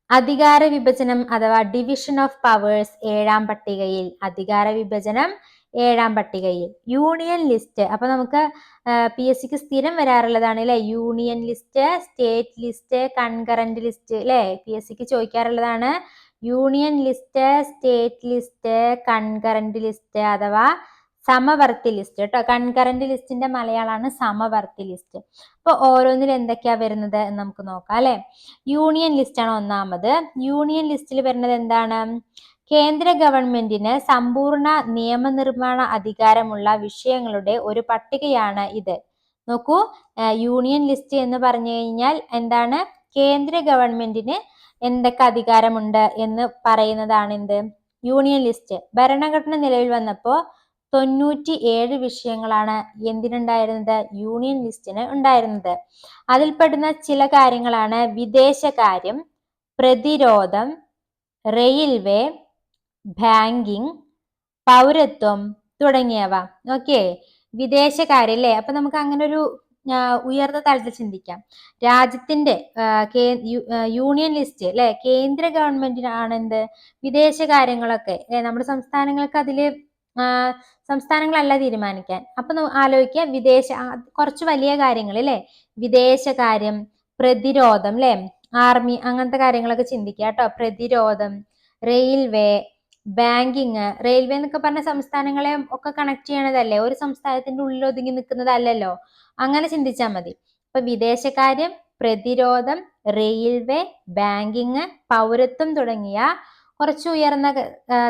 അധികാര വിഭജനം അഥവാ ഡിവിഷൻ ഓഫ് പവേഴ്സ് 7ാം പട്ടികയിൽ. അധികാര വിഭജനം 7ാം പട്ടികയിൽ. യൂണിയൻ ലിസ്റ്റ്, അപ്പൊ നമുക്ക് PSCക്ക് സ്ഥിരം വരാറുള്ളതാണ് അല്ലെ, union list, state list, concurrent list അല്ലെ, PSCക്ക് ചോദിക്കാറുള്ളതാണ്. Union list, state list, concurrent list അഥവാ സമവർത്തി ലിസ്റ്റ് കേട്ടോ. കൺകറന്റ് ലിസ്റ്റിന്റെ മലയാളമാണ് സമവർത്തി ലിസ്റ്റ്. അപ്പൊ ഓരോന്നിൽ എന്തൊക്കെയാ വരുന്നത് എന്ന് നമുക്ക് നോക്കാം അല്ലെ. യൂണിയൻ ലിസ്റ്റ് ആണ് ഒന്നാമത്. യൂണിയൻ ലിസ്റ്റിൽ വരുന്നത് എന്താണ്? കേന്ദ്ര ഗവൺമെന്റിന് സമ്പൂർണ്ണ നിയമനിർമ്മാണ അധികാരമുള്ള വിഷയങ്ങളുടെ ഒരു പട്ടികയാണ് ഇത്. നോക്കൂ, യൂണിയൻ ലിസ്റ്റ് എന്ന് പറഞ്ഞു കഴിഞ്ഞാൽ എന്താണ്? കേന്ദ്ര ഗവൺമെന്റിന് എന്തൊക്കെ അധികാരമുണ്ട് എന്ന് പറയുന്നതാണ് എന്ത്? Union list. ഭരണഘടന നിലവിൽ വന്നപ്പോ 97 വിഷയങ്ങളാണ് എന്തിനുണ്ടായിരുന്നത്? യൂണിയൻ ലിസ്റ്റിന് ഉണ്ടായിരുന്നത്. അതിൽപ്പെടുന്ന ചില കാര്യങ്ങളാണ് വിദേശകാര്യം, പ്രതിരോധം, റെയിൽവേ, ബാങ്കിങ്, പൗരത്വം തുടങ്ങിയവ. ഓക്കെ, വിദേശകാര്യം അല്ലേ. അപ്പൊ നമുക്ക് അങ്ങനെ ഒരു ഉയർന്ന തലത്തിൽ ചിന്തിക്കാം. രാജ്യത്തിന്റെ യൂണിയൻ ലിസ്റ്റ് അല്ലെ, കേന്ദ്ര ഗവൺമെന്റിനാണ് എന്ത്? വിദേശകാര്യങ്ങളൊക്കെ നമ്മുടെ സംസ്ഥാനങ്ങൾക്ക് അതില് സംസ്ഥാനങ്ങളല്ല തീരുമാനിക്കാൻ. അപ്പൊ ആലോചിക്കുക, കുറച്ച് വലിയ കാര്യങ്ങൾ അല്ലെ, വിദേശകാര്യം, പ്രതിരോധം അല്ലെ, ആർമി, അങ്ങനത്തെ കാര്യങ്ങളൊക്കെ ചിന്തിക്കുക കേട്ടോ. പ്രതിരോധം, റെയിൽവേ, ബാങ്കിങ്. റെയിൽവേ എന്നൊക്കെ പറഞ്ഞ സംസ്ഥാനങ്ങളെ ഒക്കെ കണക്ട് ചെയ്യണതല്ലേ, ഒരു സംസ്ഥാനത്തിന്റെ ഉള്ളിൽ ഒതുങ്ങി നിൽക്കുന്നതല്ലല്ലോ. അങ്ങനെ ചിന്തിച്ചാൽ മതി. അപ്പൊ വിദേശകാര്യം, പ്രതിരോധം, റെയിൽവേ, ബാങ്കിങ്, പൗരത്വം തുടങ്ങിയ കുറച്ച് ഉയർന്ന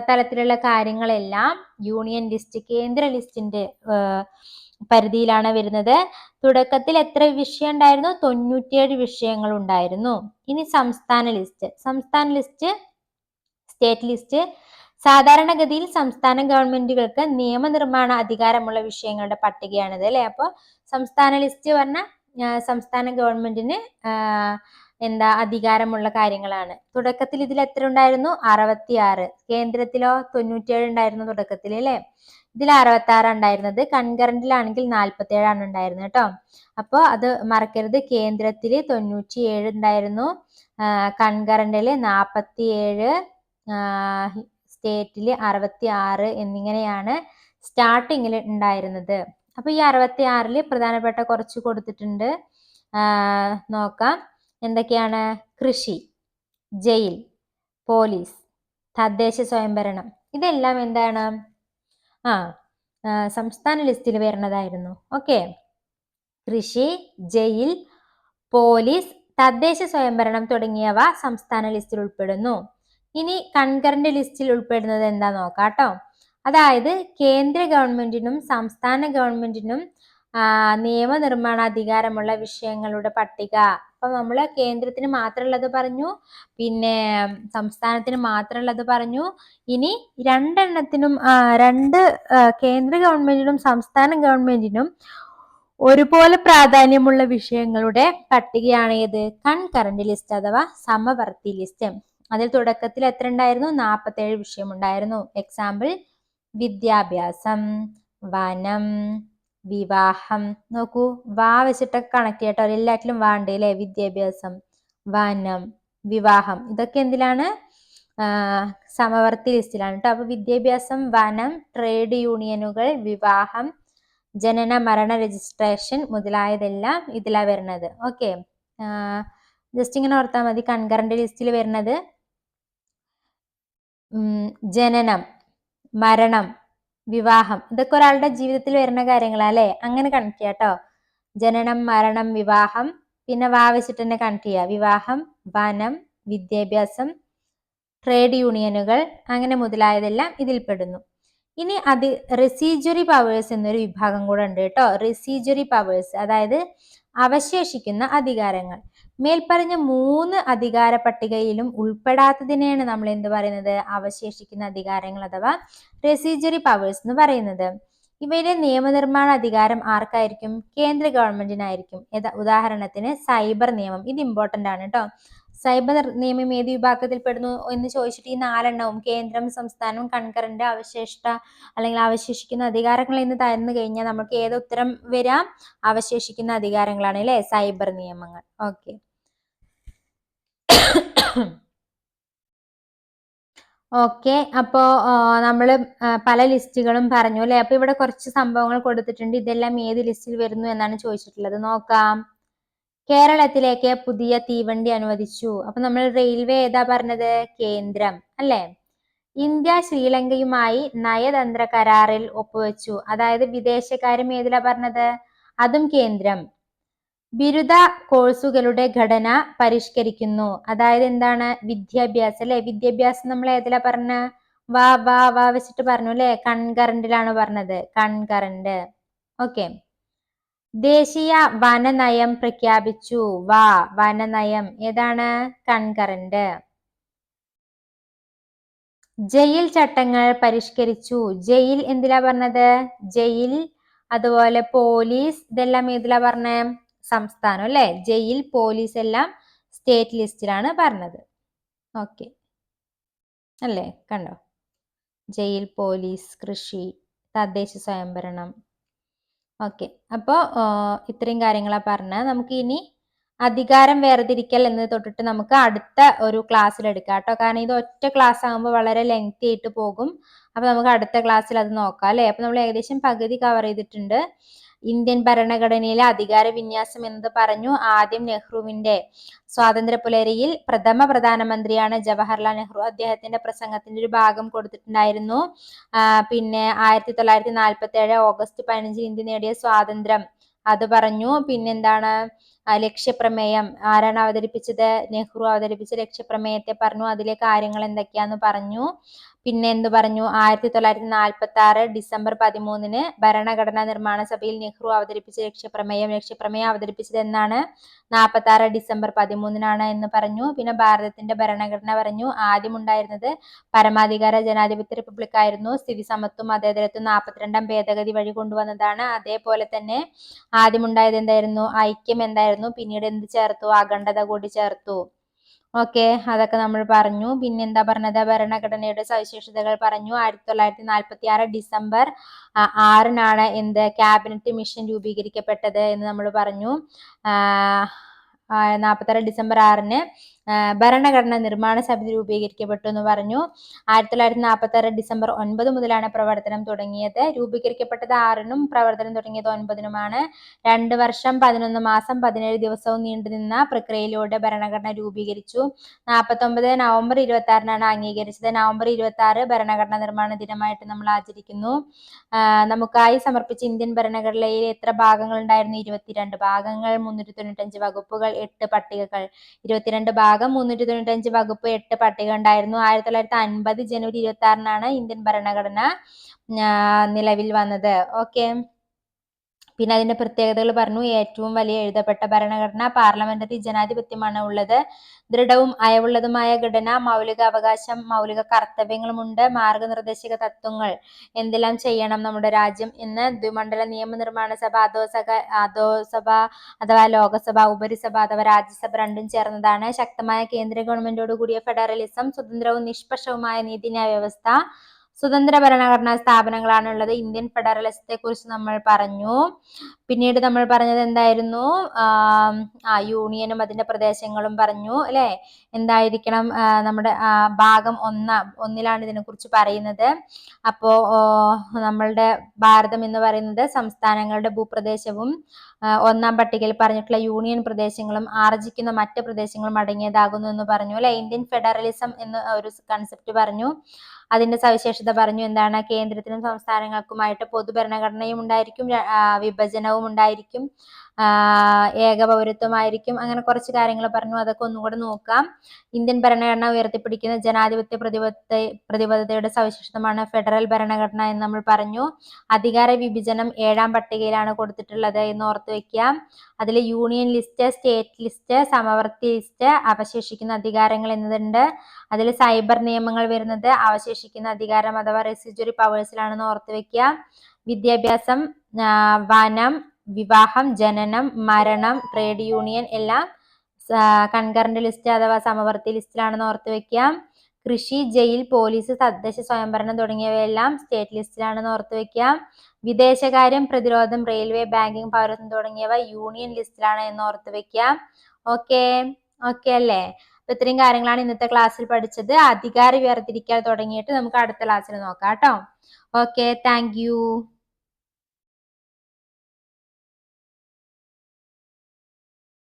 തലത്തിലുള്ള കാര്യങ്ങളെല്ലാം യൂണിയൻ ലിസ്റ്റ്, കേന്ദ്ര ലിസ്റ്റിന്റെ പരിധിയിലാണ് വരുന്നത്. തുടക്കത്തിൽ എത്ര വിഷയം ഉണ്ടായിരുന്നു? 97 വിഷയങ്ങൾ ഉണ്ടായിരുന്നു. ഇനി സംസ്ഥാന ലിസ്റ്റ്. സംസ്ഥാന ലിസ്റ്റ്, സ്റ്റേറ്റ് ലിസ്റ്റ്. സാധാരണഗതിയിൽ സംസ്ഥാന ഗവൺമെന്റുകൾക്ക് നിയമനിർമ്മാണ അധികാരമുള്ള വിഷയങ്ങളുടെ പട്ടികയാണിത് അല്ലെ. അപ്പോൾ സംസ്ഥാന ലിസ്റ്റ് പറഞ്ഞ സംസ്ഥാന ഗവൺമെന്റിന് എന്താ അധികാരമുള്ള കാര്യങ്ങളാണ്. തുടക്കത്തിൽ ഇതിൽ എത്ര ഉണ്ടായിരുന്നു? 66. കേന്ദ്രത്തിലോ 97 ഉണ്ടായിരുന്നു തുടക്കത്തിൽ അല്ലെ. ഇതിൽ 66 ഉണ്ടായിരുന്നത്. കൺകറന്റിലാണെങ്കിൽ 47 ഉണ്ടായിരുന്നത് കേട്ടോ. അപ്പൊ അത് മറക്കരുത്. കേന്ദ്രത്തില് 97 ഉണ്ടായിരുന്നു, കൺകറന്റില് 47, സ്റ്റേറ്റില് 66 എന്നിങ്ങനെയാണ് സ്റ്റാർട്ടിങ്ങിൽ ഉണ്ടായിരുന്നത്. അപ്പൊ ഈ 66 പ്രധാനപ്പെട്ട കുറച്ച് കൊടുത്തിട്ടുണ്ട്, നോക്കാം. എന്തൊക്കെയാണ്? കൃഷി, ജയിൽ, പോലീസ്, തദ്ദേശ സ്വയംഭരണം, ഇതെല്ലാം എന്താണ്? സംസ്ഥാന ലിസ്റ്റിൽ വരുന്നതായിരുന്നു. ഓക്കെ, കൃഷി, ജയിൽ, പോലീസ്, തദ്ദേശ സ്വയംഭരണം തുടങ്ങിയവ സംസ്ഥാന ലിസ്റ്റിൽ ഉൾപ്പെടുന്നു. ഇനി കൺകറന്റ് ലിസ്റ്റിൽ ഉൾപ്പെടുന്നത് എന്താ നോക്കാട്ടോ. അതായത് കേന്ദ്ര ഗവൺമെന്റിനും സംസ്ഥാന ഗവൺമെന്റിനും നിയമനിർമ്മാണ അധികാരമുള്ള വിഷയങ്ങളുടെ പട്ടിക. അപ്പൊ നമ്മള് കേന്ദ്രത്തിന് മാത്രമുള്ളത് പറഞ്ഞു, പിന്നെ സംസ്ഥാനത്തിന് മാത്രമുള്ളത് പറഞ്ഞു. ഇനി രണ്ടെണ്ണത്തിനും കേന്ദ്ര ഗവൺമെന്റിനും സംസ്ഥാന ഗവൺമെന്റിനും ഒരുപോലെ പ്രാധാന്യമുള്ള വിഷയങ്ങളുടെ പട്ടികയാണ് ഏത്? കൺകറന്റ് ലിസ്റ്റ് അഥവാ സമവർത്തി ലിസ്റ്റ്. അതിൽ തുടക്കത്തിൽ എത്ര ഉണ്ടായിരുന്നു? 47 വിഷയം ഉണ്ടായിരുന്നു. എക്സാമ്പിൾ: വിദ്യാഭ്യാസം, വനം, വിവാഹം. നോക്കൂ, വാ വെച്ചിട്ടൊക്കെ കണക്ട് ചെയ്യട്ടോ. എല്ലാറ്റിലും വാ ഉണ്ട് അല്ലെ. വിദ്യാഭ്യാസം, വനം, വിവാഹം, ഇതൊക്കെ എന്തിലാണ്? സമവർത്തി ലിസ്റ്റിലാണ് കേട്ടോ. അപ്പൊ വിദ്യാഭ്യാസം, വനം, ട്രേഡ് യൂണിയനുകൾ, വിവാഹം, ജനന മരണ രജിസ്ട്രേഷൻ മുതലായതെല്ലാം ഇതിലാ വരുന്നത്. ഓക്കെ, ജസ്റ്റ് ഇങ്ങനെ ഓർത്താൽ മതി. കൺകറന്റ് ലിസ്റ്റിൽ വരുന്നത് ജനനം, മരണം, വിവാഹം, ഇതൊക്കെ ഒരാളുടെ ജീവിതത്തിൽ വരുന്ന കാര്യങ്ങളാ അല്ലെ. അങ്ങനെ കണക്ട് ചെയ്യാം കേട്ടോ. ജനനം, മരണം, വിവാഹം, പിന്നെ വാ വെച്ചിട്ട് തന്നെ കണക്ട് ചെയ്യുക. വിവാഹം, വനം, വിദ്യാഭ്യാസം, ട്രേഡ് യൂണിയനുകൾ, അങ്ങനെ മുതലായതെല്ലാം ഇതിൽപ്പെടുന്നു. ഇനി റെസിജ്വറി പവേഴ്സ് എന്നൊരു വിഭാഗം കൂടെ ഉണ്ട് കേട്ടോ. റെസിജ്വറി പവേഴ്സ്, അതായത് അവശേഷിക്കുന്ന അധികാരങ്ങൾ. മേൽപ്പറഞ്ഞ 3 അധികാര പട്ടികയിലും ഉൾപ്പെടാത്തതിനെയാണ് നമ്മൾ എന്ത് പറയുന്നത്? അവശേഷിക്കുന്ന അധികാരങ്ങൾ അഥവാ റെസിജ്വറി പവേഴ്സ് എന്ന് പറയുന്നത്. ഇവയിലെ നിയമനിർമ്മാണ അധികാരം ആർക്കായിരിക്കും? കേന്ദ്ര ഗവൺമെന്റിനായിരിക്കും. ഉദാഹരണത്തിന് സൈബർ നിയമം. ഇത് ഇമ്പോർട്ടന്റ് ആണ് കേട്ടോ. സൈബർ നിയമം ഏത് വിഭാഗത്തിൽ പെടുന്നു എന്ന് ചോദിച്ചിട്ട് ഈ 4 കേന്ദ്രം, സംസ്ഥാനം, കൺകറന്റ്, അവശിഷ്ട അല്ലെങ്കിൽ അവശേഷിക്കുന്ന അധികാരങ്ങൾ എന്ന് തരുന്നു കഴിഞ്ഞാൽ നമുക്ക് ഏത് ഉത്തരം വരാം? അവശേഷിക്കുന്ന അധികാരങ്ങളാണ് അല്ലെ, സൈബർ നിയമങ്ങൾ. Okay, okay. അപ്പോ നമ്മള് പല ലിസ്റ്റുകളും പറഞ്ഞു അല്ലെ. അപ്പൊ ഇവിടെ കുറച്ച് സംഭവങ്ങൾ കൊടുത്തിട്ടുണ്ട്. ഇതെല്ലാം ഏത് ലിസ്റ്റിൽ വരുന്നു എന്നാണ് ചോദിച്ചിട്ടുള്ളത്. നോക്കാം. കേരളത്തിലേക്ക് പുതിയ തീവണ്ടി അനുവദിച്ചു. അപ്പൊ നമ്മൾ റെയിൽവേ ഏതാ പറഞ്ഞത്? കേന്ദ്രം അല്ലെ. ഇന്ത്യ ശ്രീലങ്കയുമായി നയതന്ത്ര കരാറിൽ ഒപ്പുവെച്ചു. അതായത് വിദേശകാര്യം ഏതിലാ പറഞ്ഞത്? അതും കേന്ദ്രം. ബിരുദ കോഴ്സുകളുടെ ഘടന പരിഷ്കരിക്കുന്നു. അതായത് എന്താണ്? വിദ്യാഭ്യാസം അല്ലെ. വിദ്യാഭ്യാസം നമ്മൾ ഏതിലാ പറഞ്ഞ? വാ വെച്ചിട്ട് പറഞ്ഞു അല്ലെ. കൺകറന്റിലാണ് പറഞ്ഞത്. കൺകറന്റ്. ഓക്കെ. ദേശീയ വനനയം പ്രഖ്യാപിച്ചു. വനനയം ഏതാണ്? കൺകറന്റ്. ജയിൽ ചട്ടങ്ങൾ പരിഷ്കരിച്ചു. ജയിൽ എന്തിലാ പറഞ്ഞത്? ജയിൽ, അതുപോലെ പോലീസ്, ഇതെല്ലാം ഏതിലാ പറഞ്ഞേ? സംസ്ഥാനം അല്ലെ. ജയിൽ, പോലീസ് എല്ലാം സ്റ്റേറ്റ് ലിസ്റ്റിലാണ് പറഞ്ഞത്. ഓക്കെ അല്ലേ, കണ്ടോ? ജയിൽ, പോലീസ്, കൃഷി, തദ്ദേശ സ്വയംഭരണം. ഓക്കെ, അപ്പോ ഇത്രയും കാര്യങ്ങളാ പറഞ്ഞ. നമുക്ക് ഇനി അധികാരം വേർതിരിക്കൽ എന്ന് തൊട്ടിട്ട് നമുക്ക് അടുത്ത ഒരു ക്ലാസ്സിൽ എടുക്കാം കേട്ടോ. കാരണം ഇത് ഒറ്റ ക്ലാസ് ആകുമ്പോൾ വളരെ ലെങ്തി ആയിട്ട് പോകും. അപ്പൊ നമുക്ക് അടുത്ത ക്ലാസ്സിൽ അത് നോക്കാം അല്ലെ. അപ്പൊ നമ്മൾ ഏകദേശം പകുതി കവർ ചെയ്തിട്ടുണ്ട്. ഇന്ത്യൻ ഭരണഘടനയിലെ അധികാര വിന്യാസം എന്ന് പറഞ്ഞു. ആദ്യം നെഹ്റുവിന്റെ സ്വാതന്ത്ര്യ പുലരിയിൽ പ്രഥമ പ്രധാനമന്ത്രിയാണ് ജവഹർലാൽ നെഹ്റു. അദ്ദേഹത്തിന്റെ പ്രസംഗത്തിന്റെ ഒരു ഭാഗം കൊടുത്തിട്ടുണ്ടായിരുന്നു. പിന്നെ 1947 ഓഗസ്റ്റ് 15 ഇന്ത്യ നേടിയ സ്വാതന്ത്ര്യം അത് പറഞ്ഞു. പിന്നെന്താണ്? ലക്ഷ്യപ്രമേയം ആരാണ് അവതരിപ്പിച്ചത്? നെഹ്റു അവതരിപ്പിച്ച ലക്ഷ്യപ്രമേയത്തെ പറഞ്ഞു. അതിലെ കാര്യങ്ങൾ എന്തൊക്കെയാന്ന് പറഞ്ഞു. പിന്നെ എന്ത് പറഞ്ഞു? 1946 ഡിസംബർ 13 ഭരണഘടനാ നിർമ്മാണ സഭയിൽ നെഹ്റു അവതരിപ്പിച്ച ലക്ഷ്യപ്രമേയം അവതരിപ്പിച്ചത് എന്നാണ്? 46 ഡിസംബർ 13 എന്ന് പറഞ്ഞു. പിന്നെ ഭാരതത്തിന്റെ ഭരണഘടന പറഞ്ഞു. ആദ്യം ഉണ്ടായിരുന്നത് പരമാധികാര ജനാധിപത്യ റിപ്പബ്ലിക് ആയിരുന്നു. സ്ഥിതി സമത്വം മതേതരത്വം 42ാം ഭേദഗതി വഴി കൊണ്ടുവന്നതാണ്. അതേപോലെ തന്നെ ആദ്യം ഉണ്ടായത് എന്തായിരുന്നു? ഐക്യം എന്തായിരുന്നു? പിന്നീട് എന്ത് ചേർത്തു? അഖണ്ഡത കൂടി ചേർത്തു. ഓക്കെ, അതൊക്കെ നമ്മൾ പറഞ്ഞു. പിന്നെ എന്താ പറഞ്ഞത്? ഭരണഘടനയുടെ സവിശേഷതകൾ പറഞ്ഞു. 1946 ഡിസംബർ 6 എന്ത് ക്യാബിനറ്റ് മിഷൻ രൂപീകരിക്കപ്പെട്ടത് എന്ന് നമ്മൾ പറഞ്ഞു. 46 ഡിസംബർ 6 ഭരണഘടനാ നിർമ്മാണ സമിതി രൂപീകരിക്കപ്പെട്ടു എന്ന് പറഞ്ഞു. 1946 ഡിസംബർ 9 മുതലാണ് പ്രവർത്തനം തുടങ്ങിയത്. രൂപീകരിക്കപ്പെട്ടത് 6-നും പ്രവർത്തനം തുടങ്ങിയത് 9-നുമാണ്. 2 വർഷം 11 മാസം 17 ദിവസവും നീണ്ടുനിന്ന പ്രക്രിയയിലൂടെ ഭരണഘടന രൂപീകരിച്ചു. 49 നവംബർ 26-നാണ് അംഗീകരിച്ചത്. നവംബർ 26 ഭരണഘടനാ നിർമ്മാണ ദിനമായിട്ട് നമ്മൾ ആചരിക്കുന്നു. നമുക്കായി സമർപ്പിച്ച ഇന്ത്യൻ ഭരണഘടനയിൽ എത്ര ഭാഗങ്ങൾ ഉണ്ടായിരുന്നു? 22 ഭാഗങ്ങൾ, 395 വകുപ്പുകൾ, 8 പട്ടികകൾ. 22 ഭാഗം, 395 വകുപ്പ്, 8 പട്ടിക ഉണ്ടായിരുന്നു. 1950 ജനുവരി 26-നാണ് ഇന്ത്യൻ ഭരണഘടന നിലവിൽ വന്നത്. ഓക്കെ, പിന്നെ അതിന്റെ പ്രത്യേകതകൾ പറഞ്ഞു. ഏറ്റവും വലിയ എഴുതപ്പെട്ട ഭരണഘടന, പാർലമെന്ററി ജനാധിപത്യമാണ് ഉള്ളത്. ദൃഢവും അയവുള്ളതുമായ ഘടന, മൗലിക അവകാശം, മൗലിക കർത്തവ്യങ്ങളുമുണ്ട്. മാർഗനിർദ്ദേശക തത്വങ്ങൾ, എന്തെല്ലാം ചെയ്യണം നമ്മുടെ രാജ്യം എന്ന്. ദ്വിമണ്ഡല നിയമനിർമ്മാണ സഭ, അധോസഭ അഥവാ ലോകസഭ, ഉപരിസഭ അഥവാ രാജ്യസഭ രണ്ടും ചേർന്നതാണ്. ശക്തമായ കേന്ദ്ര ഗവൺമെന്റോട് കൂടിയ ഫെഡറലിസം, സ്വതന്ത്രവും നിഷ്പക്ഷവുമായ നീതിന്യായ വ്യവസ്ഥ, സ്വതന്ത്ര ഭരണഘടനാ സ്ഥാപനങ്ങളാണ് ഉള്ളത്. ഇന്ത്യൻ ഫെഡറലിസത്തെ കുറിച്ച് നമ്മൾ പറഞ്ഞു. പിന്നീട് നമ്മൾ പറഞ്ഞത് എന്തായിരുന്നു? യൂണിയനും അതിന്റെ പ്രദേശങ്ങളും പറഞ്ഞു അല്ലെ. എന്തായിരിക്കണം? നമ്മുടെ ഭാഗം 1-ലാണ് ഇതിനെ കുറിച്ച് പറയുന്നത്. അപ്പോ നമ്മളുടെ ഭാരതം എന്ന് പറയുന്നത് സംസ്ഥാനങ്ങളുടെ ഭൂപ്രദേശവും 1-ാം പട്ടികയിൽ പറഞ്ഞിട്ടുള്ള യൂണിയൻ പ്രദേശങ്ങളും ആർജിക്കുന്ന മറ്റ് പ്രദേശങ്ങളും അടങ്ങിയതാകുന്നു എന്ന് പറഞ്ഞു അല്ലെ. ഇന്ത്യൻ ഫെഡറലിസം എന്ന ഒരു കൺസെപ്റ്റ് പറഞ്ഞു. അതിന്റെ സവിശേഷത പറഞ്ഞു. എന്താണ്? കേന്ദ്രത്തിനും സംസ്ഥാനങ്ങൾക്കുമായിട്ട് പൊതുഭരണഘടനയും ഉണ്ടായിരിക്കും, വിഭജനവും ഉണ്ടായിരിക്കും, ഏകപൗരത്വമായിരിക്കും. അങ്ങനെ കുറച്ച് കാര്യങ്ങൾ പറഞ്ഞു. അതൊക്കെ ഒന്നുകൂടെ നോക്കാം. ഇന്ത്യൻ ഭരണഘടന ഉയർത്തിപ്പിടിക്കുന്ന ജനാധിപത്യ പ്രതിബദ്ധതയുടെ സവിശേഷതമാണ് ഫെഡറൽ ഭരണഘടന എന്ന് നമ്മൾ പറഞ്ഞു. അധികാര വിഭജനം 7-ാം പട്ടികയിലാണ് കൊടുത്തിട്ടുള്ളത് എന്ന് ഓർത്ത് വെക്കുക. അതിൽ യൂണിയൻ ലിസ്റ്റ്, സ്റ്റേറ്റ് ലിസ്റ്റ്, സമവർത്തി ലിസ്റ്റ്, അവശേഷിക്കുന്ന അധികാരങ്ങൾ എന്നതുണ്ട്. അതിൽ സൈബർ നിയമങ്ങൾ വരുന്നത് അവശേഷിക്കുന്ന അധികാരം അഥവാ റെസിജ്വറി പവേഴ്സിലാണെന്ന് ഓർത്ത് വെക്കുക. വിദ്യാഭ്യാസം, വനം, വിവാഹം, ജനനം, മരണം, ട്രേഡ് യൂണിയൻ എല്ലാം കൺകറന്റ് ലിസ്റ്റ് അഥവാ സമവർത്തി ലിസ്റ്റിലാണെന്ന് ഓർത്ത് വെക്കുക. കൃഷി, ജയിൽ, പോലീസ്, തദ്ദേശ സ്വയംഭരണം തുടങ്ങിയവയെല്ലാം സ്റ്റേറ്റ് ലിസ്റ്റിലാണെന്ന് ഓർത്ത് വെക്കുക. വിദേശകാര്യം, പ്രതിരോധം, റെയിൽവേ, ബാങ്കിങ്, പൗരത്വം തുടങ്ങിയവ യൂണിയൻ ലിസ്റ്റിലാണ് എന്ന് ഓർത്ത് വെക്കുക. ഓക്കെ അല്ലേ? അപ്പൊ ഇത്രയും കാര്യങ്ങളാണ് ഇന്നത്തെ ക്ലാസ്സിൽ പഠിച്ചത്. അധികാരം വേർതിരിക്കാൻ തുടങ്ങിയിട്ട് നമുക്ക് അടുത്ത ക്ലാസ്സിൽ നോക്കാം കേട്ടോ. Okay, thank you.